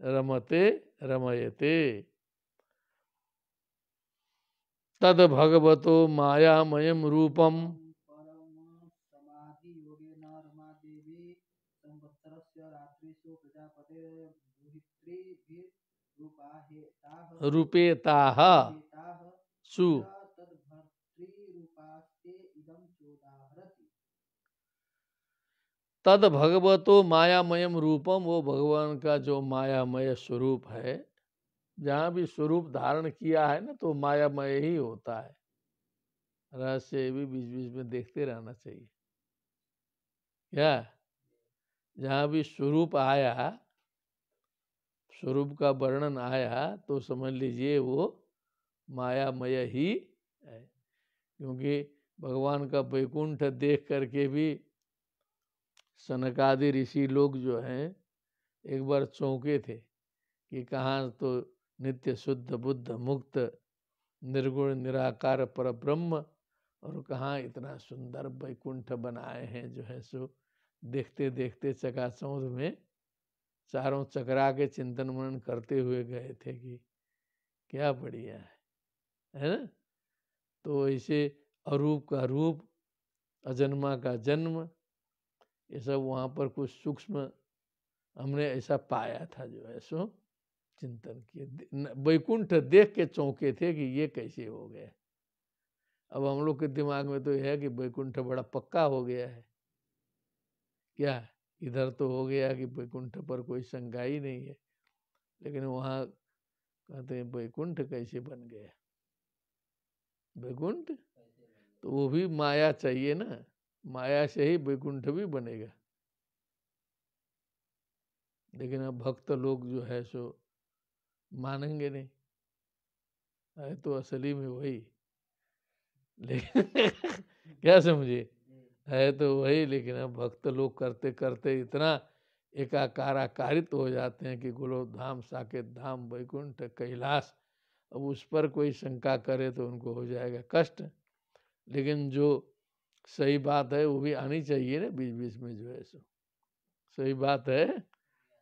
[SPEAKER 1] रमते रमयते। तद भगवतो मायामयम रूपम,
[SPEAKER 2] परम समाधि योगेन रमा देवी संवत्सरस्य रात्रिषु प्रजापतिर्दुहितृभिर्रूपाहेताः
[SPEAKER 1] रूपेताः
[SPEAKER 2] हेताः
[SPEAKER 1] सु,
[SPEAKER 2] च तद्भर्तृरूपास्ते इदं चोदाहरति।
[SPEAKER 1] तद भगवतो मायामयम रूपम, वो भगवान का जो मायामय स्वरूप है, जहाँ भी स्वरूप धारण किया है ना तो मायामय ही होता है। रहस्य भी बीच बीच में देखते रहना चाहिए। क्या जहाँ भी स्वरूप आया, स्वरूप का वर्णन आया तो समझ लीजिए वो मायामय ही है। क्योंकि भगवान का वैकुंठ देख करके भी सनकादि ऋषि लोग जो हैं एक बार चौंके थे कि कहाँ तो नित्य शुद्ध बुद्ध मुक्त निर्गुण निराकार पर ब्रह्म, और कहाँ इतना सुंदर वैकुंठ बनाए हैं जो है सो देखते देखते चकाचौंध में चारों चकरा के चिंतन मनन करते हुए गए थे कि क्या बढ़िया है ना। तो ऐसे अरूप का रूप, अजन्मा का जन्म, ये सब वहाँ पर कुछ सूक्ष्म हमने ऐसा पाया था जो है सो चिंतन किए। वैकुंठ देख के चौंके थे कि ये कैसे हो गया। अब हम लोग के दिमाग में तो यह है कि वैकुंठ बड़ा पक्का हो गया है, क्या इधर तो हो गया कि वैकुंठ पर कोई शंका ही नहीं है, लेकिन वहाँ कहते हैं वैकुंठ कैसे बन गया। वैकुंठ तो वो भी माया चाहिए ना, माया से ही वैकुंठ भी बनेगा। लेकिन अब भक्त लोग जो है सो मानेंगे नहीं, है तो असली में वही, लेकिन क्या समझे, है तो वही, लेकिन अब भक्त लोग करते करते इतना एकाकाराकारित हो जाते हैं कि गोलोक धाम, साकेत धाम, वैकुंठ, कैलाश, अब उस पर कोई शंका करे तो उनको हो जाएगा कष्ट। लेकिन जो सही बात है वो भी आनी चाहिए ना बीच बीच में जो है सो सही बात है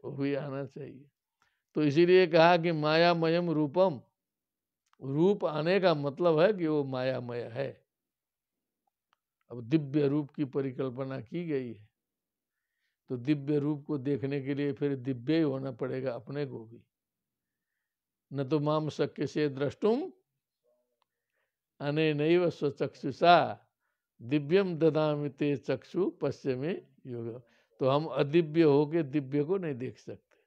[SPEAKER 1] वो भी आना चाहिए। तो इसीलिए कहा कि मायामयम रूपम, रूप आने का मतलब है कि वो मायामय है। अब दिव्य रूप की परिकल्पना की गई है तो दिव्य रूप को देखने के लिए फिर दिव्य ही होना पड़ेगा अपने को भी। न तो माम शक्य से द्रष्टुम अनेनैव स्वचक्षुषा दिव्यम ददामि ते चक्षु पश्चिमे योग। तो हम अदिव्य होके दिव्य को नहीं देख सकते।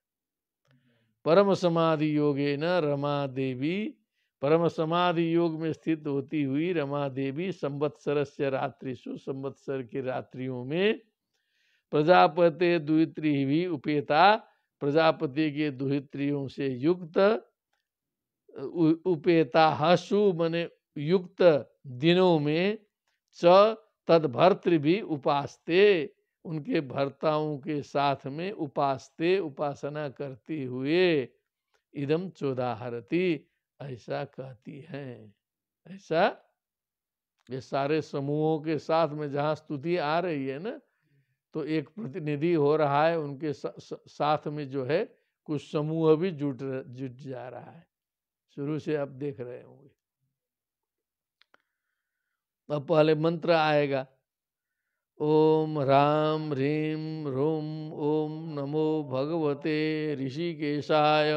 [SPEAKER 1] परम समाधि योगे न रमा देवी, परम समाधि योग में स्थित होती हुई रमा देवी संवत्सरस्य रात्रिषु, संवत्सर की रात्रियों में, प्रजापति दुहित्री भी उपेता, प्रजापति के दुहित्रियों से युक्त, उपेता हसु मने युक्त दिनों में, च तद्भर्तृ भी उपासते, उनके भर्ताओं के साथ में उपासते उपासना करती हुए, इदम चोदाहरती ऐसा कहती हैं। ऐसा ये सारे समूहों के साथ में जहाँ स्तुति आ रही है ना, तो एक प्रतिनिधि हो रहा है, उनके साथ में जो है कुछ समूह भी जुट जा रहा है। शुरू से आप देख रहे होंगे। अब पहले मंत्र आएगा, ओम राम ह्रीम रूम ओम नमो भगवते ऋषिकेशाय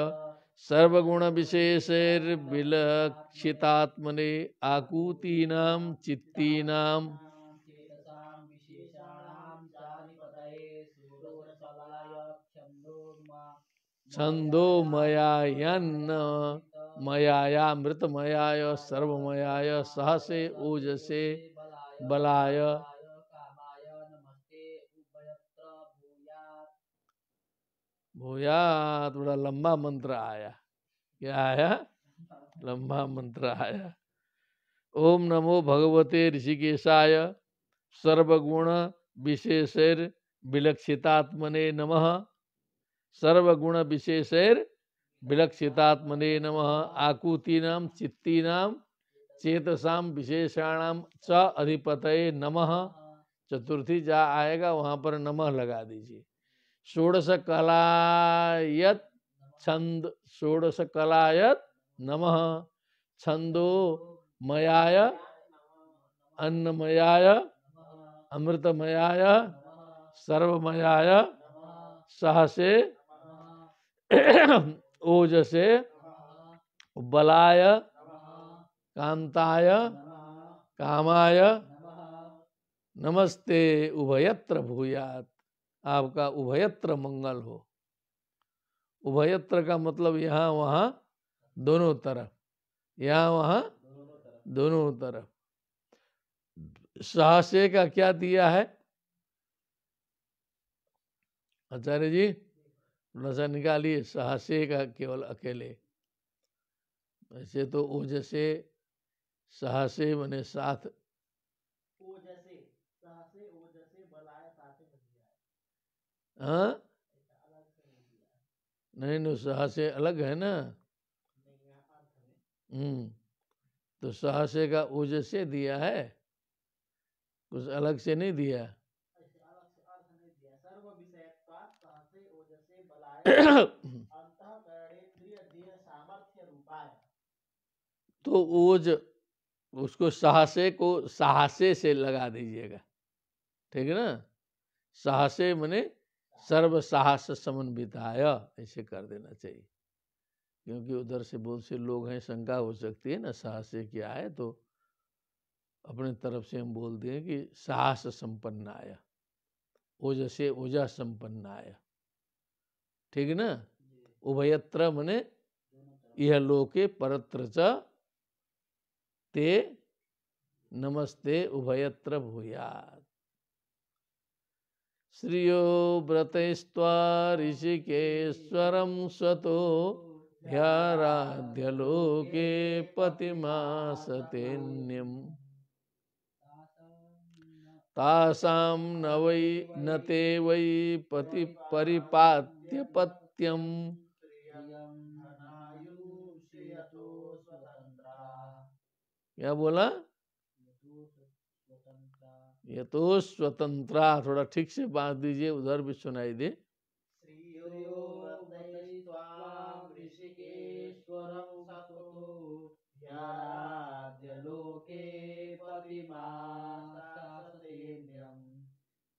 [SPEAKER 1] सर्वगुण विशेषैर्विलक्षितात्मने आकूतीनां चित्तीनां
[SPEAKER 2] चेतसां विशेषाणां चाधिपतये षोडशकलाय
[SPEAKER 1] छंदोमयायन्न मयायामृतमयाय सर्वमयाय सहसे ओजसे बलाय।
[SPEAKER 2] कामाय नमस्ते उभयत्र भूयात्।
[SPEAKER 1] भूया थोड़ा लंबा मंत्र आया। क्या आया? लंबा मंत्र आया। ओम नमो भगवते ऋषिकेशाय सर्वगुण विशेषैर विलक्षितात्मने नमः। सर्वगुण विशेषैर विलक्षितात्मने नमः। आकुतीनां चित्तीनां चेतसां विशेषाणां च अधिपतये नमः। चतुर्थी जहाँ आएगा वहां पर नमः लगा दीजिए। षोडश कलायत छंद षोडश कलायत नमः। छंदो मयाय अन्नमयाय अमृतमयाय सर्वमयाय सहसे ओजसे बलाय कांताय कामाय नमस्ते उभयत्र भूयात। आपका उभयत्र मंगल हो। उभयत्र का मतलब यहाँ वहाँ दोनों तरफ, यहाँ वहाँ दोनों तरफ। सहसे का क्या दिया है आचार्य जी? थोड़ा निकालिए सहसे का केवल अकेले। वैसे तो ओजसे सहसे बने साथ।
[SPEAKER 2] ओजसे सहसे ओजसे बलाय साथे में दिया है।
[SPEAKER 1] हाँ
[SPEAKER 2] ऐसा अलग से नहीं दिया है।
[SPEAKER 1] नहीं नहीं सहसे अलग है ना।
[SPEAKER 2] नहीं यहाँ अर्थ में
[SPEAKER 1] तो सहसे का ओजसे दिया है, कुछ अलग से नहीं दिया।
[SPEAKER 2] ऐसे अलग से अर्थ नहीं दिया। सर्व विषयत्वात् सहसे ओजसे बलाय अंतःकरणेन्द्रिय देह सामर्थ्य रूपाय।
[SPEAKER 1] तो ओज उसको सहसे को साहसे से लगा दीजिएगा, ठीक है ना। साहसे मने सर्व साहस समन्विताय ऐसे कर देना चाहिए, क्योंकि उधर से बहुत से लोग हैं, शंका हो सकती है ना साहसे क्या है, तो अपने तरफ से हम बोल दें कि साहस संपन्नाय, ओजसे ओजा संपन्नाय, ठीक है ना। उभयत्र मने यह लोके परत्र च ते नमस्ते उभयत्र भूयात्। श्रियो व्रतैस्त्वा ऋषिकेश्वरं स्वतो ह्याराध्य लोके पतिमासतेन्यम्। तासां न वै न ते वै पति परिपात्य पत्यम्। क्या बोला? ये तो स्वतंत्रा, थोड़ा ठीक से बांध दीजिए, उधर भी सुनाई दे।
[SPEAKER 2] लोके पतिमासतेन्यम्।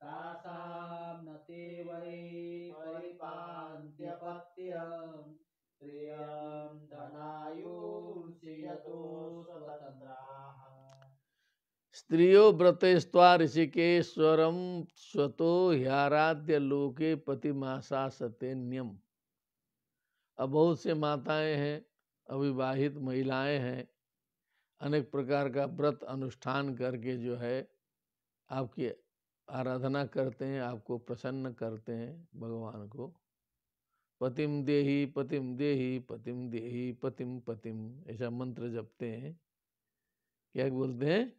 [SPEAKER 2] तासां न ते वै परिपान्त्यपत्यम्। श्रियं धनायुषि यतो स्वतन्त्राः।
[SPEAKER 1] स्त्रियो व्रतस्त्वा ऋषिकेश्वरम स्वतो ह्याराध्य लोके पतिमासा सतेन्यम। अब बहुत से माताएं हैं, अविवाहित महिलाएं हैं, अनेक प्रकार का व्रत अनुष्ठान करके जो है आपकी आराधना करते हैं, आपको प्रसन्न करते हैं भगवान को। पतिम देहि पतिम देहि पतिम देहि पतिम पतिम ऐसा मंत्र जपते हैं। क्या बोलते हैं?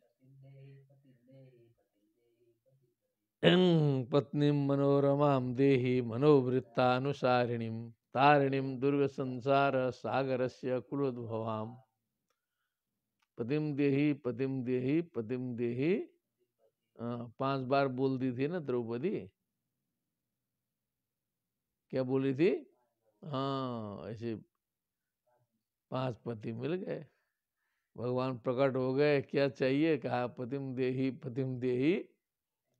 [SPEAKER 1] पत्नीम मनोरमां देहि मनोवृत्तानुसारिणीम तारिणीम दुर्ग संसार सागरस्य कुलोद्भवाम। पतिम देहि पतिम देहि पतिम देहि 5 बार बोल दी थी ना द्रौपदी। क्या बोली थी? हाँ, ऐसे 5 पति मिल गए, भगवान प्रकट हो गए। क्या चाहिए? कहा पतिम देहि पतिम देहि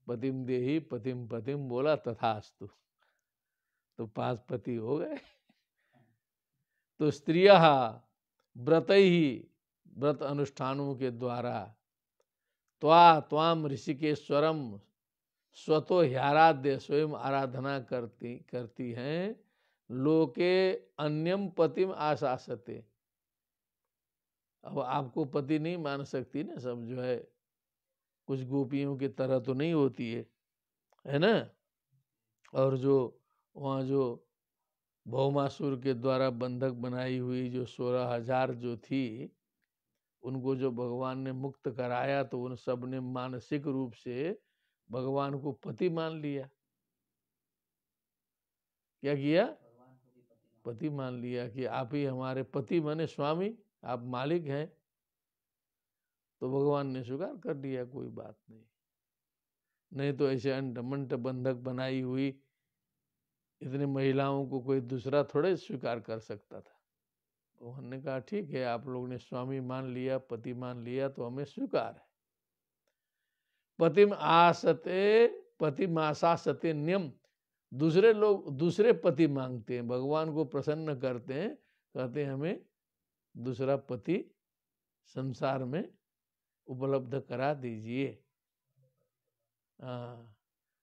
[SPEAKER 1] पतिम देहि पतिम पतिम, बोला तथास्तु, तो 5 पति हो गए। तो स्त्रियः व्रतैः, व्रत अनुष्ठानों के द्वारा, त्वाम ऋषिकेश्वरम स्वतो ह्याराध्य, स्वयं आराधना करती हैं, लोके अन्यम पतिम आशासते। अब आपको पति नहीं मान सकती ना, सब जो है कुछ गोपियों की तरह तो नहीं होती है ना। और जो वहाँ जो भौमासुर के द्वारा बंधक बनाई हुई जो 16,000 जो थी, उनको जो भगवान ने मुक्त कराया, तो उन सब ने मानसिक रूप से भगवान को पति मान लिया। क्या किया? पति मान लिया कि आप ही हमारे पति माने स्वामी, आप मालिक हैं। तो भगवान ने स्वीकार कर लिया, कोई बात नहीं। नहीं तो ऐसे अंटमंट बंधक बनाई हुई इतनी महिलाओं को कोई दूसरा थोड़े स्वीकार कर सकता था। भगवान ने कहा ठीक है, आप लोग ने स्वामी मान लिया, पति मान लिया, तो हमें स्वीकार है। पतिम आसते, पतिम आशासते नियम। दूसरे लोग दूसरे पति मांगते हैं, भगवान को प्रसन्न करते हैं, कहते हैं हमें दूसरा पति संसार में उपलब्ध करा दीजिए। हाँ,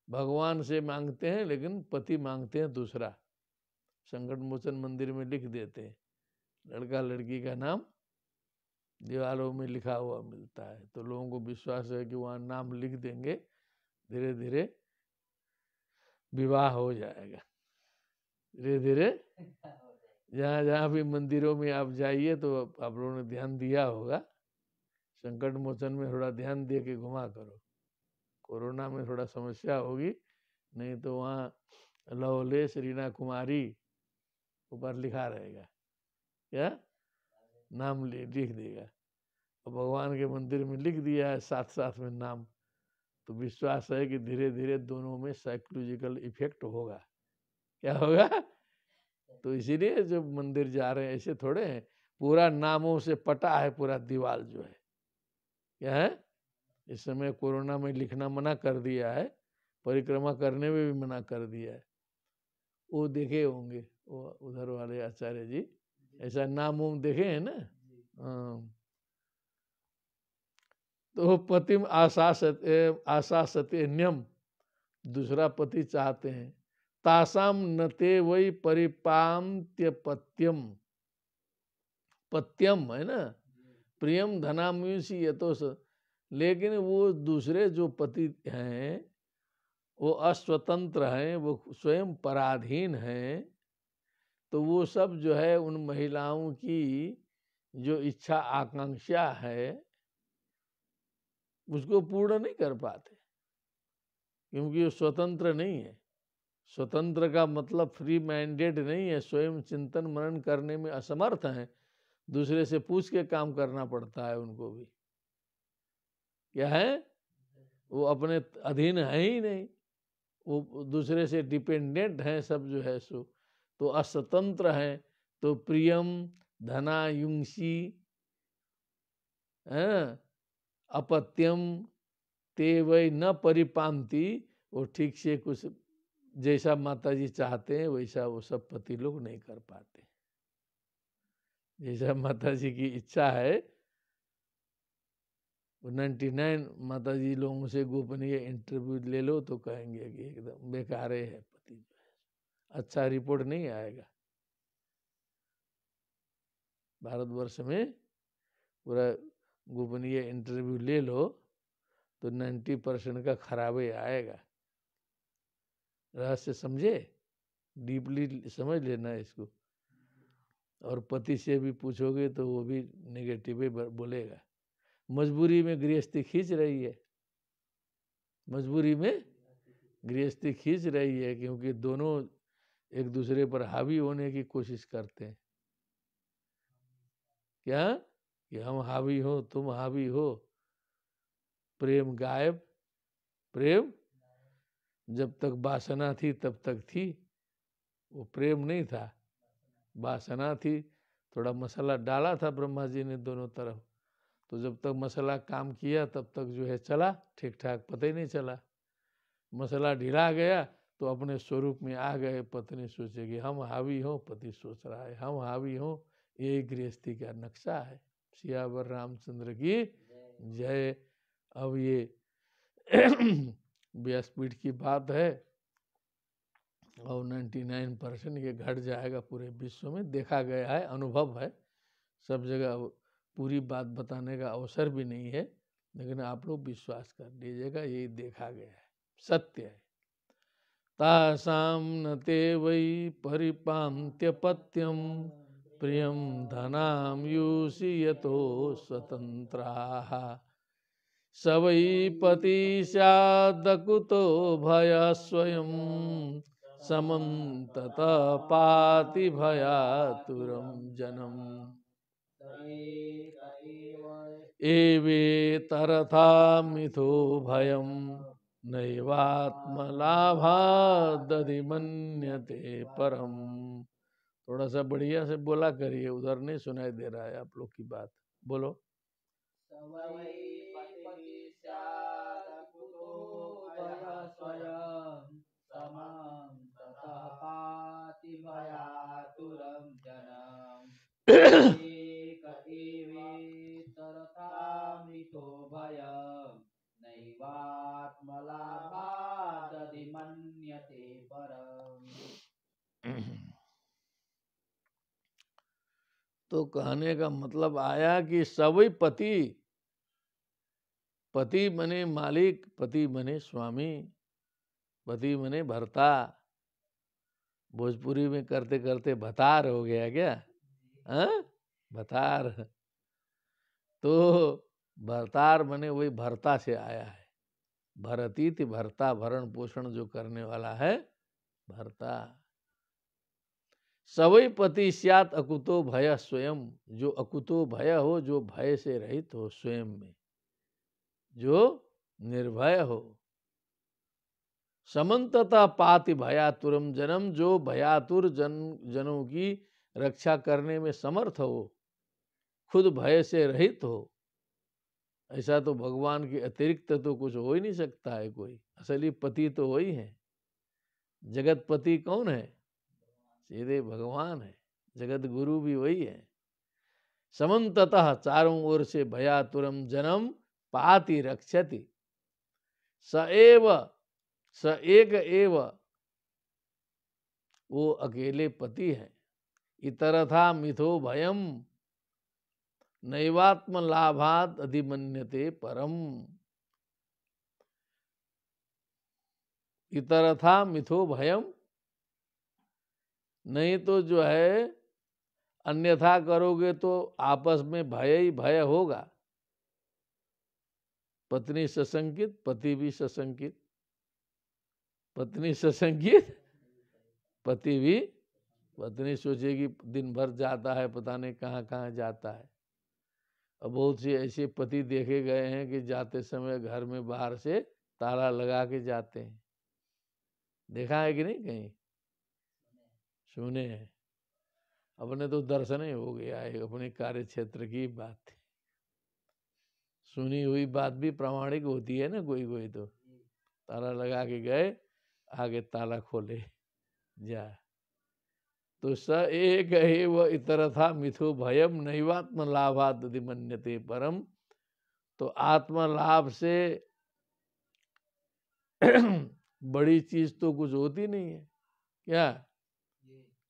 [SPEAKER 1] भगवान से मांगते हैं लेकिन पति मांगते हैं दूसरा। संकट मोचन मंदिर में लिख देते हैं, लड़का लड़की का नाम दीवारों में लिखा हुआ मिलता है, तो लोगों को विश्वास है कि वहाँ नाम लिख देंगे, धीरे धीरे विवाह हो जाएगा। धीरे धीरे जहाँ जहाँ भी मंदिरों में आप जाइए तो आप लोगों ने ध्यान दिया होगा, संकट मोचन में थोड़ा ध्यान दे के घुमा करो। कोरोना में थोड़ा समस्या होगी, नहीं तो वहाँ लवलेश रीना कुमारी ऊपर लिखा रहेगा, क्या नाम लिख देगा। और भगवान के मंदिर में लिख दिया है साथ साथ में नाम, तो विश्वास है कि धीरे धीरे दोनों में साइकोलॉजिकल इफेक्ट होगा। क्या होगा? तो इसीलिए जब मंदिर जा रहे हैं ऐसे थोड़े हैं, पूरा नामों से पटा है पूरा दीवार जो है। क्या है? इस समय कोरोना में लिखना मना कर दिया है, परिक्रमा करने में भी मना कर दिया है। वो देखे होंगे वो उधर वाले आचार्य जी, ऐसा नाम उम देखे हैं ना। हाँ। तो पतिम आशासते नियम, दूसरा पति चाहते हैं। तासाम नते वही परिपाम्य पत्यम, पत्यम है ना, प्रियम धनाम्युषी यतोस। लेकिन वो दूसरे जो पति हैं वो अस्वतंत्र हैं, वो स्वयं पराधीन हैं, तो वो सब जो है उन महिलाओं की जो इच्छा आकांक्षा है उसको पूर्ण नहीं कर पाते, क्योंकि वो स्वतंत्र नहीं है। स्वतंत्र का मतलब फ्री माइंडेड नहीं है, स्वयं चिंतन मनन करने में असमर्थ हैं, दूसरे से पूछ के काम करना पड़ता है उनको भी। क्या है? वो अपने अधीन है ही नहीं, वो दूसरे से डिपेंडेंट हैं सब जो है सो, तो अस्वतंत्र हैं। तो प्रियम धनायुंसी अपत्यम ते वै न परिपांति, वो ठीक से कुछ जैसा माता जी चाहते हैं वैसा वो सब पति लोग नहीं कर पाते। जैसा माता जी की इच्छा है, 99 माता जी लोगों से गोपनीय इंटरव्यू ले लो तो कहेंगे कि एकदम बेकार है पति जो है, अच्छा रिपोर्ट नहीं आएगा। भारतवर्ष में पूरा गोपनीय इंटरव्यू ले लो तो 90% का खराब ही आएगा। रहस्य समझे, डीपली समझ लेना इसको। और पति से भी पूछोगे तो वो भी नेगेटिव ही बोलेगा। मजबूरी में गृहस्थी खींच रही है, मजबूरी में गृहस्थी खींच रही है, क्योंकि दोनों एक दूसरे पर हावी होने की कोशिश करते हैं। क्या कि हम हावी हो तुम हावी हो, प्रेम गायब। प्रेम जब तक वासना थी तब तक थी, वो प्रेम नहीं था, वासना थी। थोड़ा मसाला डाला था ब्रह्मा जी ने दोनों तरफ, तो जब तक मसाला काम किया तब तक जो है चला ठीक ठाक, पता ही नहीं चला। मसाला ढीला गया तो अपने स्वरूप में आ गए। पत्नी सोचेगी हम हावी हों, पति सोच रहा है हम हावी हों। यही गृहस्थी का नक्शा है। सियावर रामचंद्र की जय। अब ये व्यासपीठ की बात है और 99% ये घट जाएगा पूरे विश्व में, देखा गया है, अनुभव है। सब जगह पूरी बात बताने का अवसर भी नहीं है, लेकिन आप लोग विश्वास कर लीजिएगा, यही देखा गया है, सत्य है। तासाम न ते वै परिपान्त्यपत्यम प्रियम धनाम यूसी यतो स्वतंत्राः स वै पति स्यादकुतो भय स्वयं समन्तत पाति भयातुरं जनम एवेतरथा मिथो भयं नैवात्मलाभादधिमन्यते परम। थोड़ा सा बढ़िया से बोला करिए, उधर नहीं सुनाई दे रहा है आप लोग की बात, बोलो। तो कहने का मतलब आया कि सभी पति, पति बने मालिक, पति बने स्वामी, पति बने भर्ता। भोजपुरी में करते करते भतार हो गया क्या? हाँ, भतार। तो भरतार बने वही भरता से आया है। भरतीति भरता, भरण पोषण जो करने वाला है भरता। सवै पति स्यात् अकुतो भय स्वयं, जो अकुतो भय हो, जो भय से रहित हो स्वयं में, जो निर्भय हो। समन्तता पाति भयातुरम जनम, जो भयातुर जनों की रक्षा करने में समर्थ हो, खुद भय से रहित हो। ऐसा तो भगवान के अतिरिक्त तो कुछ हो ही नहीं सकता है कोई। असली पति तो वही है। जगत पति कौन है? सीधे भगवान है। जगत गुरु भी वही है। समन्ततः, चारों ओर से, भयातुरम जनम पाति रक्षति। स एक एव, वो अकेले पति है। इतरथा मिथो भयम नैवात्म लाभात अधिमन्यते परम। इतरथा मिथो भयम, नहीं तो जो है अन्यथा करोगे तो आपस में भय ही भय होगा। पत्नी सशंकित, पति भी सशंकित, पत्नी सशंकित, पति भी। पत्नी सोचेगी दिन भर जाता है, पता नहीं कहाँ कहाँ जाता है। अब बहुत से ऐसे पति देखे गए हैं कि जाते समय घर में बाहर से ताला लगा के जाते हैं। देखा है कि नहीं? कहीं सुने हैं। अपने तो दर्शन ही हो गया है, अपने कार्य क्षेत्र की बात थी। सुनी हुई बात भी प्रामाणिक होती है ना। कोई कोई तो ताला लगा के गए, आगे ताला खोले जा। तो स एक एव इतरथा मिथो भयम नैवात्म लाभात अधिमन्यते परम। तो आत्मा लाभ से बड़ी चीज तो कुछ होती नहीं है। क्या?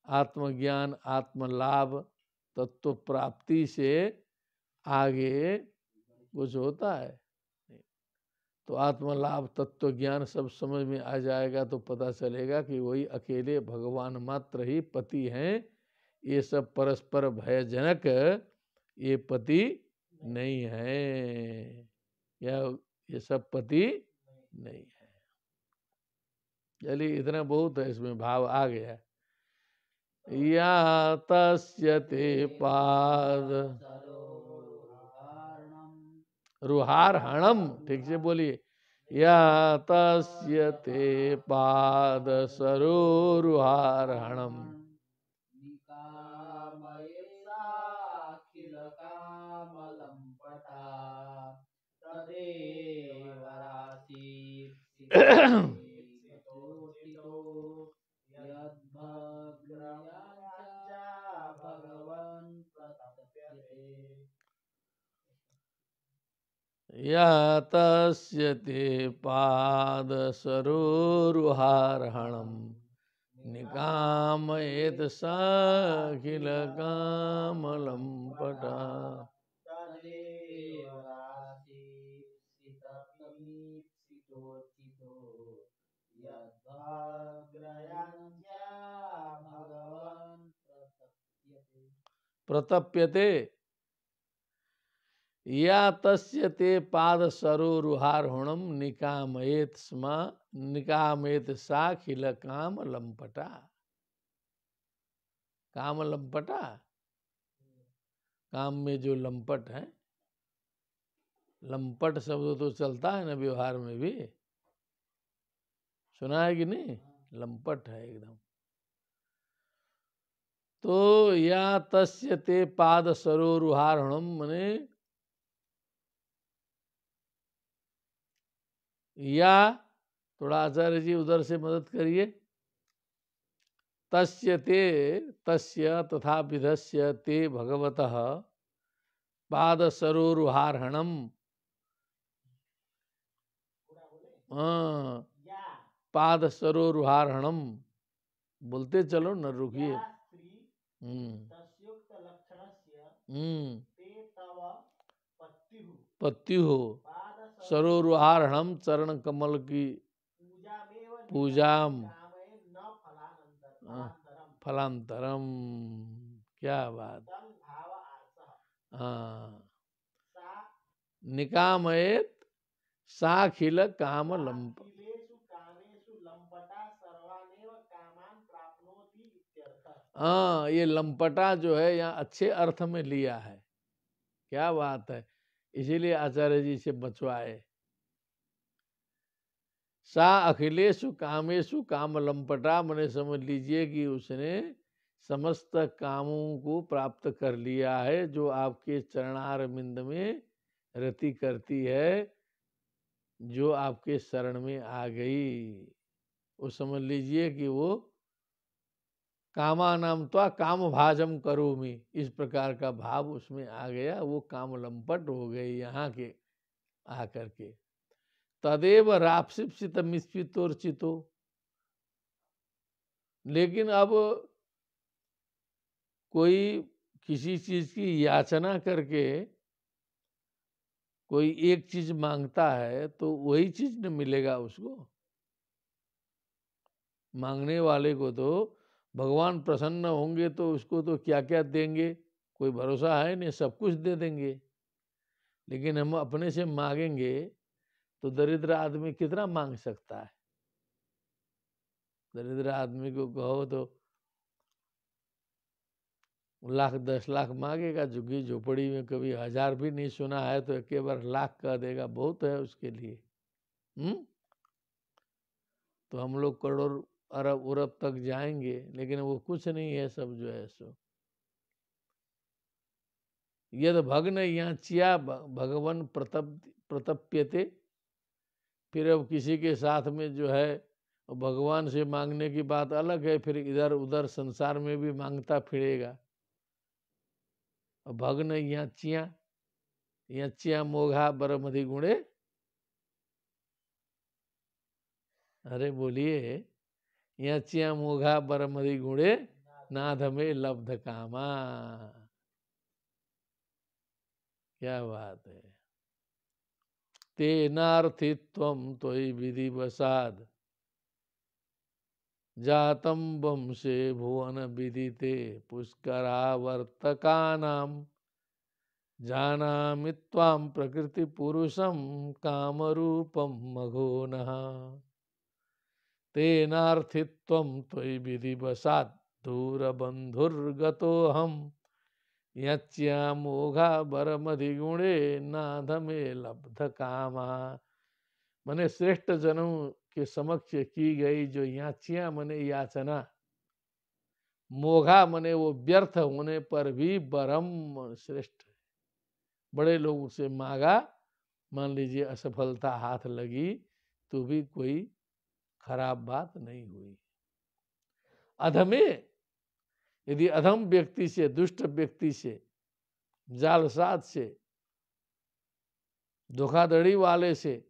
[SPEAKER 1] आत्मज्ञान, आत्मलाभ, तत्व प्राप्ति से आगे कुछ होता है? तो आत्मलाभ, तत्व ज्ञान सब समझ में आ जाएगा तो पता चलेगा कि वही अकेले भगवान मात्र ही पति हैं। ये सब परस्पर भयजनक ये पति नहीं है, या ये सब पति नहीं है। चलिए इतना बहुत है, इसमें भाव आ गया। या तस्य ते पाद रुहारहणम, ठीक से बोलिए। या तस्य ते पाद सरोरुहारहणम या तस्य ते पादसरोरुहार्हणम् निकामयेत साखिल कामलंपटा।
[SPEAKER 2] तदेव राशिसितमीप्सितोचितो यद्भग्रयाञ्चा भगवन् प्रतप्यते।
[SPEAKER 1] प्रतप्यते या तस्य ते पाद सरोरुहार्हणम निकामयेत स्म निकामयेत साखिल काम लंपटा। काम लंपटा, काम में जो लंपट है, लंपट शब्द तो चलता है ना व्यवहार में भी, सुना है कि नहीं? लंपट है एकदम। तो या तस्य ते पाद सरोरुहार्हणम मने या, थोड़ा आचार्य जी उधर से मदद करिए। तस्य ते, तस्य तथा विधस्य ते भगवतः पाद सरोरुहार्हणम।
[SPEAKER 2] या
[SPEAKER 1] पाद सरोरुहार्हणम बोलते चलो न, रुकिए।
[SPEAKER 2] या स्त्री तस्योक्त लक्षणस्य ते तव पत्युः
[SPEAKER 1] पत्युः
[SPEAKER 2] पाद
[SPEAKER 1] सरोरुहार्हणम चरण कमल की
[SPEAKER 2] पूजामेव
[SPEAKER 1] पूजाम
[SPEAKER 2] कामये न फलानंतरम।
[SPEAKER 1] फलांतरम। क्या बात।
[SPEAKER 2] तम भाव आर्षः
[SPEAKER 1] हाँ,
[SPEAKER 2] सा
[SPEAKER 1] निकामयेत साखिल काम लंप।
[SPEAKER 2] अखिलेषु कामेषु लंपटा सर्वानेव कामान प्राप्नोति इत्यर्थः।
[SPEAKER 1] हाँ, ये लंपटा जो है यहाँ अच्छे अर्थ में लिया है। क्या बात है, इसीलिए आचार्य जी से बचवाए। सा अखिलेशु कामेशु काम लंपटा, मैंने समझ लीजिए कि उसने समस्त कामों को प्राप्त कर लिया है जो आपके चरणारविंद में रति करती है, जो आपके शरण में आ गई। वो समझ लीजिए कि वो कामानाम त्वा काम भाजम करोमि, इस प्रकार का भाव उसमें आ गया। वो काम लंपट हो गई यहाँ के आकर के। तदेव रापसिप्सित मिस्पितोर्चितो, लेकिन अब कोई किसी चीज की याचना करके कोई एक चीज मांगता है तो वही चीज न मिलेगा उसको। मांगने वाले को तो भगवान प्रसन्न होंगे तो उसको तो क्या क्या देंगे कोई भरोसा है नहीं, सब कुछ दे देंगे। लेकिन हम अपने से मांगेंगे तो दरिद्र आदमी कितना मांग सकता है? दरिद्र आदमी को कहो तो लाख 10 लाख मांगेगा, झुग्गी झोपड़ी में कभी 1000 भी नहीं सुना है तो एक बार लाख कह देगा, बहुत है उसके लिए। तो हम लोग करोड़ अरब उरब तक जाएंगे, लेकिन वो कुछ नहीं है, सब जो है सो यद भग्न याचिया भगवन प्रतप्यते। फिर अब किसी के साथ में जो है भगवान से मांगने की बात अलग है, फिर इधर उधर संसार में भी मांगता फिरेगा। भग्न याचिया, याचिया मोघा बरमधि गुणे, अरे बोलिए, याचिया मोघा बरमधि गुणे नाथ में लब्ध कामा। क्या बात है। तेनार्थित्वं त्वयि विधिवशाद् जातं वंशे भुवन विदिते पुष्करावर्तकानां जानामि त्वां प्रकृति पुरुषं कामरूपं मघोनः। तेनार्थित्वं त्वयि विधिवशात् दूरबन्धुर्गतोऽहं यच्या मोघा बरमधिगुणे नाथ में लब्ध कामा। मने श्रेष्ठ जनों के समक्ष की गई जो याचियां मने याचना, मोघा मने वो व्यर्थ होने पर भी बरम श्रेष्ठ। बड़े लोगों से मांगा, मान लीजिए असफलता हाथ लगी तो भी कोई खराब बात नहीं हुई। अधमे, यदि अधम व्यक्ति से, दुष्ट व्यक्ति से, जालसाज से धोखाधड़ी वाले से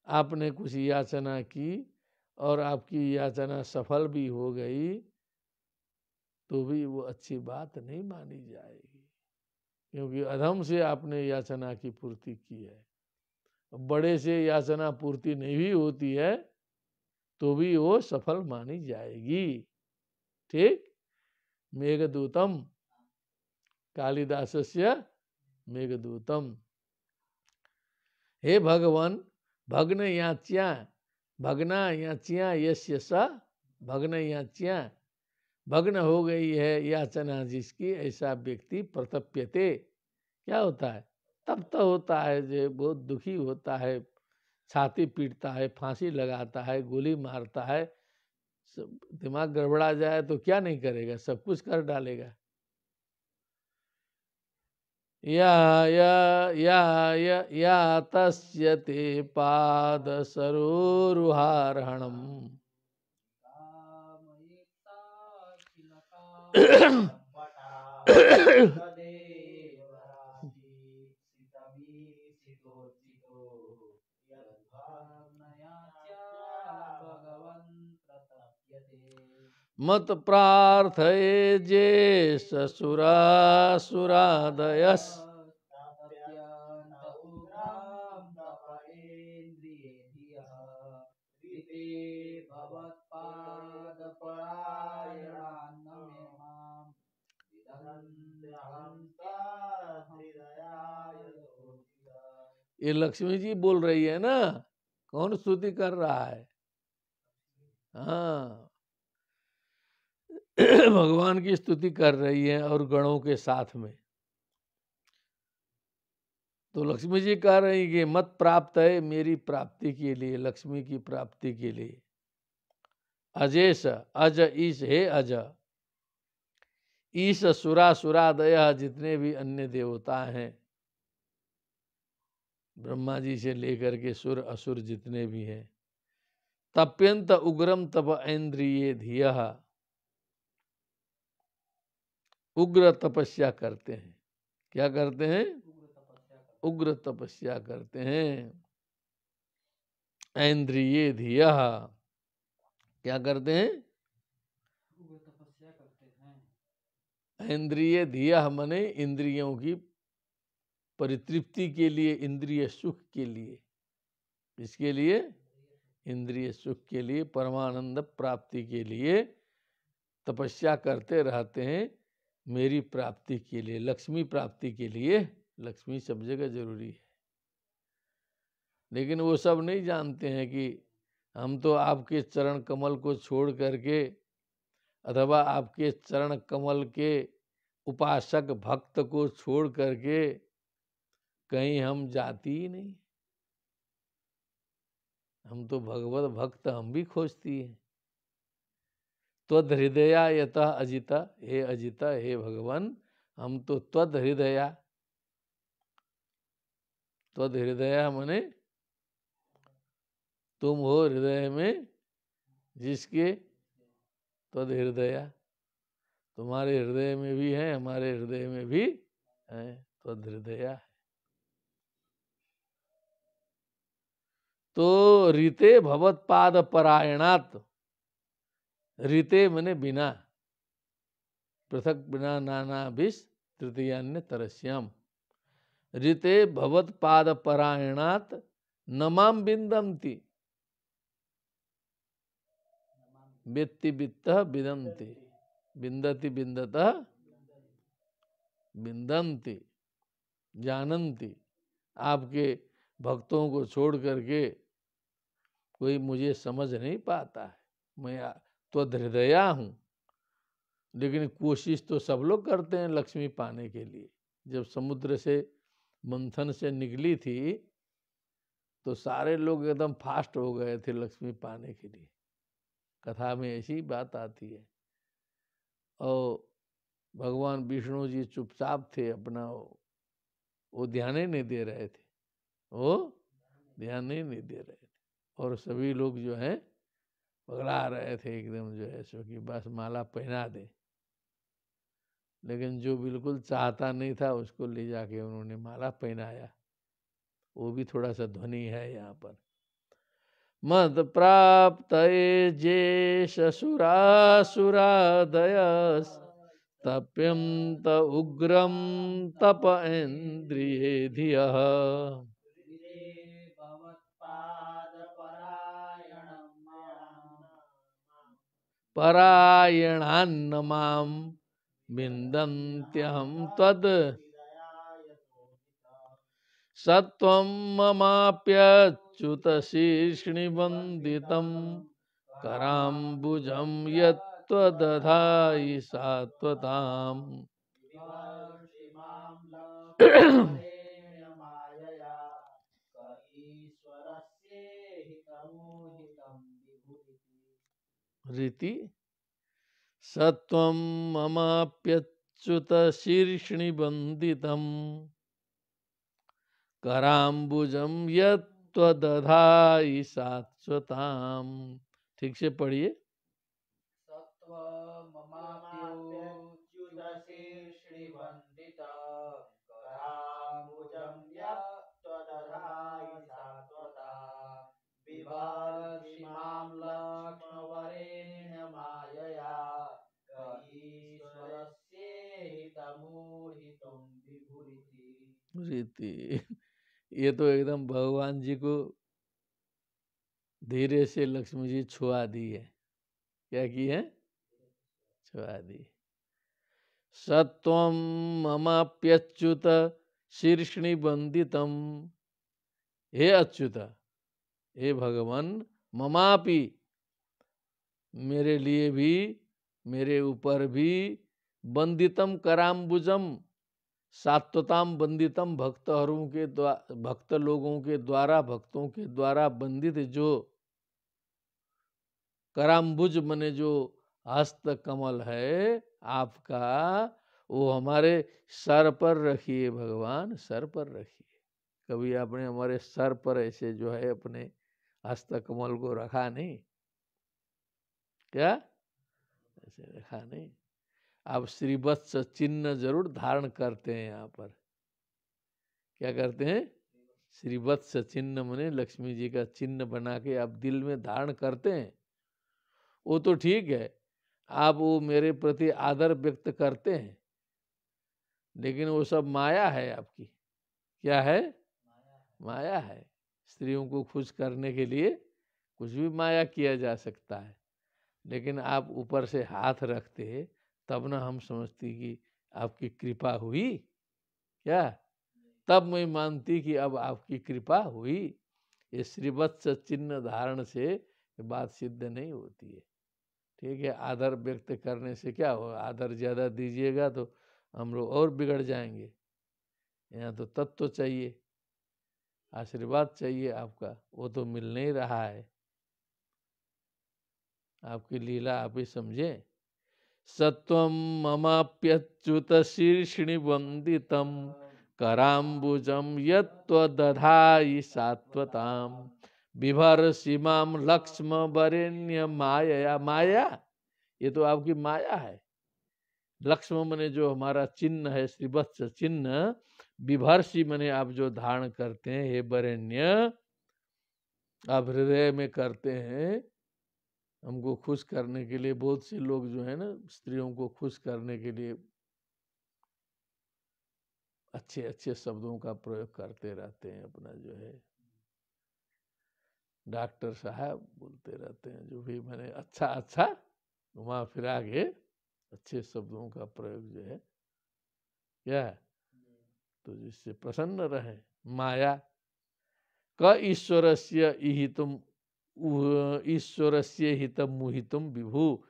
[SPEAKER 1] आपने कुछ याचना की और आपकी याचना सफल भी हो गई तो भी वो अच्छी बात नहीं मानी जाएगी, क्योंकि अधम से आपने याचना की पूर्ति की है। बड़े से याचना पूर्ति नहीं भी होती है तो भी वो सफल मानी जाएगी। ठीक। मेघदूतम, कालिदासस्य मेघदूतम। हे भगवान, भग्न याच्या, भग्ना याच्या यस्य स, भग्न याच्या, भग्न हो गई है याचना जिसकी, ऐसा व्यक्ति प्रतप्यते, क्या होता है? तप्त होता है, जो बहुत दुखी होता है, छाती पीटता है, फांसी लगाता है, गोली मारता है। दिमाग गड़बड़ा जाए तो क्या नहीं करेगा, सब कुछ कर डालेगा। या तस्य ते पाद सरोरुहारहणम मत प्रार्थये जे ससुरासुरादयस ये लक्ष्मी जी बोल रही है ना, कौन स्तुति कर रहा है? हाँ, भगवान की स्तुति कर रही है और गणों के साथ में। तो लक्ष्मी जी कह रही कि मत प्राप्त है, मेरी प्राप्ति के लिए, लक्ष्मी की प्राप्ति के लिए। अजेश, अज ईश, हे अज, ईश सुरासुरादय, जितने भी अन्य देवता हैं, ब्रह्मा जी से लेकर के सुर असुर जितने भी हैं, तप्यंत उग्रम तप इंद्रिये धियः, उग्र तपस्या करते हैं। क्या करते हैं? उग्र तपस्या करते हैं। इंद्रिये धियः, क्या करते हैं?
[SPEAKER 2] उग्र तपस्या करते हैं।
[SPEAKER 1] इंद्रिय धियः मने इंद्रियों की परितृप्ति के लिए, इंद्रिय सुख के लिए। इसके लिए इंद्रिय सुख के लिए, परमानंद प्राप्ति के लिए तपस्या करते रहते हैं, मेरी प्राप्ति के लिए, लक्ष्मी प्राप्ति के लिए। लक्ष्मी सब जगह जरूरी है, लेकिन वो सब नहीं जानते हैं कि हम तो आपके चरण कमल को छोड़ करके अथवा आपके चरण कमल के उपासक भक्त को छोड़ करके कहीं हम जाती ही नहीं। हम तो भगवत भक्त हम भी खोजती हैं। त्वद हृदया यतः अजिता, हे अजिता, हे भगवान, हम तो त्वद हृदया, त्वद हृदया मने तुम हो हृदय में जिसके, त्वद हृदया, तुम्हारे हृदय में भी है, हमारे हृदय में भी है, त्वद हृदया। तो रीते भवत पाद परायणात, रीते मने बिना, पृथक बिना नाना बिस तृतीयान्य तरस्याम, रीते भवत पाद परायणात नमाम बिंदमति, वित्ति वित्त विदंति, बिंदति बिंदतः बिंदंति, जानंति। आपके भक्तों को छोड़ करके कोई मुझे समझ नहीं पाता है, मैं त्वद हृदया हूँ। लेकिन कोशिश तो सब लोग करते हैं लक्ष्मी पाने के लिए। जब समुद्र से मंथन से निकली थी तो सारे लोग एकदम फास्ट हो गए थे लक्ष्मी पाने के लिए। कथा में ऐसी बात आती है। और भगवान विष्णु जी चुपचाप थे, अपना वो ध्यान ही नहीं दे रहे थे, वो ध्यान ही नहीं दे रहे थे। और सभी लोग जो है पगला रहे थे एकदम, जो है सो कि बस माला पहना दे। लेकिन जो बिल्कुल चाहता नहीं था उसको ले जाके उन्होंने माला पहनाया। वो भी थोड़ा सा ध्वनि है यहाँ पर। मद प्राप्त जे ससुरासुरादय तप्यंत उग्रम तप इंद्रिये धियः परायणान्न मां विन्दन्त्यहं त्वद् सत्वं ममाप्यच्युत शीर्ष्णिवन्दितं कराम्बुजं यत्त्वदधायि सात्वताम्। रीति सत्वं ममाप्यच्युत शीर्ष्णिवन्दितं कराम्बुजं यत्त्वदधायि सात्वताम्। ठीक से पढ़िए। रीति ये तो एकदम भगवान जी को धीरे से लक्ष्मी जी छुआ दी है। क्या की है? छुआ दी। सत्वं ममाप्यच्युत शीर्ष्णि वंदितम, हे अच्युत, हे भगवान, ममापि, मेरे लिए भी, मेरे ऊपर भी, वंदितम कराम्बुजम, सात्वताम वंदितम, भक्तों के द्वारा, भक्त लोगों के द्वारा, भक्तों के द्वारा वंदित जो कराम्बुज मने जो हस्त कमल है आपका, वो हमारे सर पर रखिए भगवान, सर पर रखिए। कभी आपने हमारे सर पर ऐसे जो है अपने हस्त कमल को रखा नहीं? क्या ऐसे रखा नहीं? आप श्रीवत्स चिन्ह जरूर धारण करते हैं। यहाँ पर क्या करते हैं? श्रीवत्स चिन्ह मने लक्ष्मी जी का चिन्ह बना के आप दिल में धारण करते हैं। वो तो ठीक है, आप वो मेरे प्रति आदर व्यक्त करते हैं, लेकिन वो सब माया है आपकी। क्या है? माया है। स्त्रियों को खुश करने के लिए कुछ भी माया किया जा सकता है, लेकिन आप ऊपर से हाथ रखते तब ना हम समझती कि आपकी कृपा हुई। क्या? तब मैं मानती कि अब आपकी कृपा हुई। ये श्रीवत्स चिन्ह धारण से बात सिद्ध नहीं होती है। ठीक है, आदर व्यक्त करने से क्या होगा? आदर ज्यादा दीजिएगा तो हम लोग और बिगड़ जाएंगे। यहाँ तो तत्व चाहिए, आशीर्वाद चाहिए आपका, वो तो मिल नहीं रहा है। आपकी लीला आप ही समझे। सत्वं ममाप्यच्युत शीर्षिणि वंदितम कराम्बुजम यत्त्वदधायि सात्वताम बिभर्षि माम लक्ष्म वरेण्य माया। माया, ये तो आपकी माया है। लक्ष्म मने जो हमारा चिन्ह है, श्रीवत्स चिन्ह, विभर्षि मने आप जो धारण करते हैं, हे वरेण्य, आप हृदय में करते हैं हमको खुश करने के लिए। बहुत से लोग जो है ना, स्त्रियों को खुश करने के लिए अच्छे अच्छे शब्दों का प्रयोग करते रहते हैं। अपना जो है डॉक्टर साहब बोलते रहते हैं, जो भी मैंने अच्छा अच्छा घुमा फिरा के अच्छे शब्दों का प्रयोग जो है, क्या है, तो जिससे प्रसन्न रहे। माया क ईश्वरस्य इहितम, ईश्वरस्य हितम मुहितम विभु।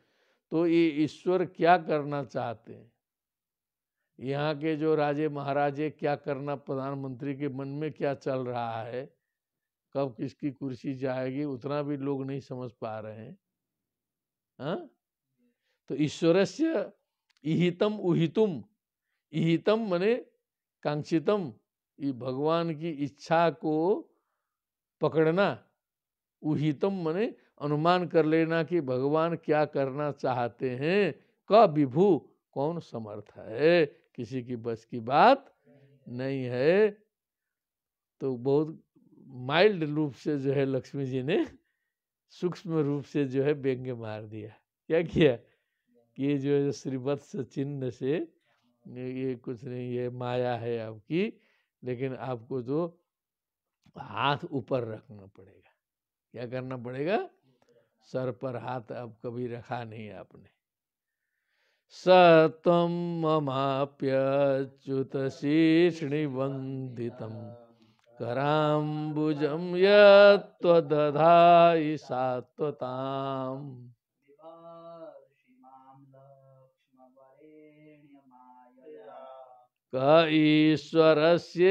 [SPEAKER 1] तो ये ईश्वर क्या करना चाहते हैं? यहाँ के जो राजे महाराजे क्या करना, प्रधानमंत्री के मन में क्या चल रहा है, कब किसकी कुर्सी जाएगी, उतना भी लोग नहीं समझ पा रहे हैं। हाँ? तो ईश्वरस्य इहितम उहितुम, इहितम मने कांक्षितम, ये भगवान की इच्छा को पकड़ना, उहितम मने अनुमान कर लेना कि भगवान क्या करना चाहते हैं। का विभु, कौन समर्थ है, किसी की बस की बात नहीं है। तो बहुत माइल्ड रूप से जो है लक्ष्मी जी ने सूक्ष्म रूप से जो है व्यंग्य मार दिया। क्या किया कि ये जो है श्रीवत्स चिन्ह से ये कुछ नहीं, ये माया है आपकी, लेकिन आपको तो हाथ ऊपर रखना पड़ेगा। क्या करना पड़ेगा? सर पर हाथ अब कभी रखा नहीं आपने। सत्वं ममाप्यच्युत शीर्ष्णिवन्दितं कराम्बुजं यत्त्वदधायि सात्वताम्। क ईश्वरस्य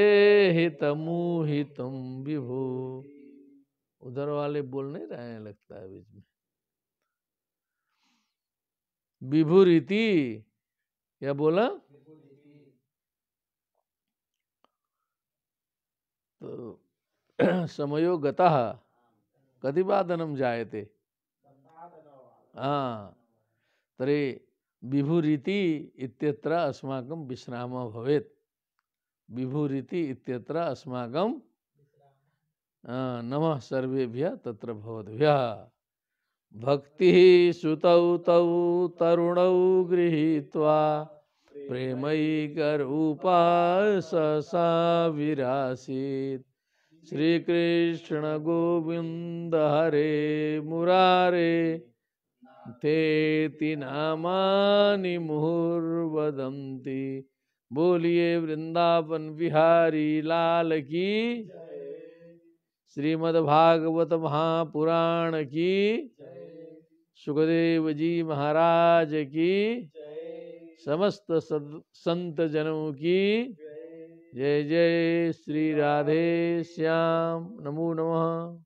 [SPEAKER 1] हितमुहितं विभो। उधर वाले बोल नहीं रहे हैं लगता है बीच में। विभुरीति क्या बोला? तो समयो गतः कतिवादनम जायते। हाँ, तर्हि विभुरीति इत्यत्र अस्माकं विश्राम भवेत्। विभुरीति इत्यत्र अस्माकं नमः सर्वेभ्यः तत्र भवद्भ्यः। भक्तिः सुतौ तौ तरुणौ गृहीत्वा प्रेमैकरूपा सा विरासीत्। श्रीकृष्ण गोविंद हरे मुरारे तेति नामानि मुहुर्वदन्ति। बोलिए वृंदावन बिहारी लाल की, श्रीमद्भागवत महापुराण की, सुखदेव जी महाराज की, समस्त संत जनों की जय। जय श्री राधे श्याम। नमो नमः।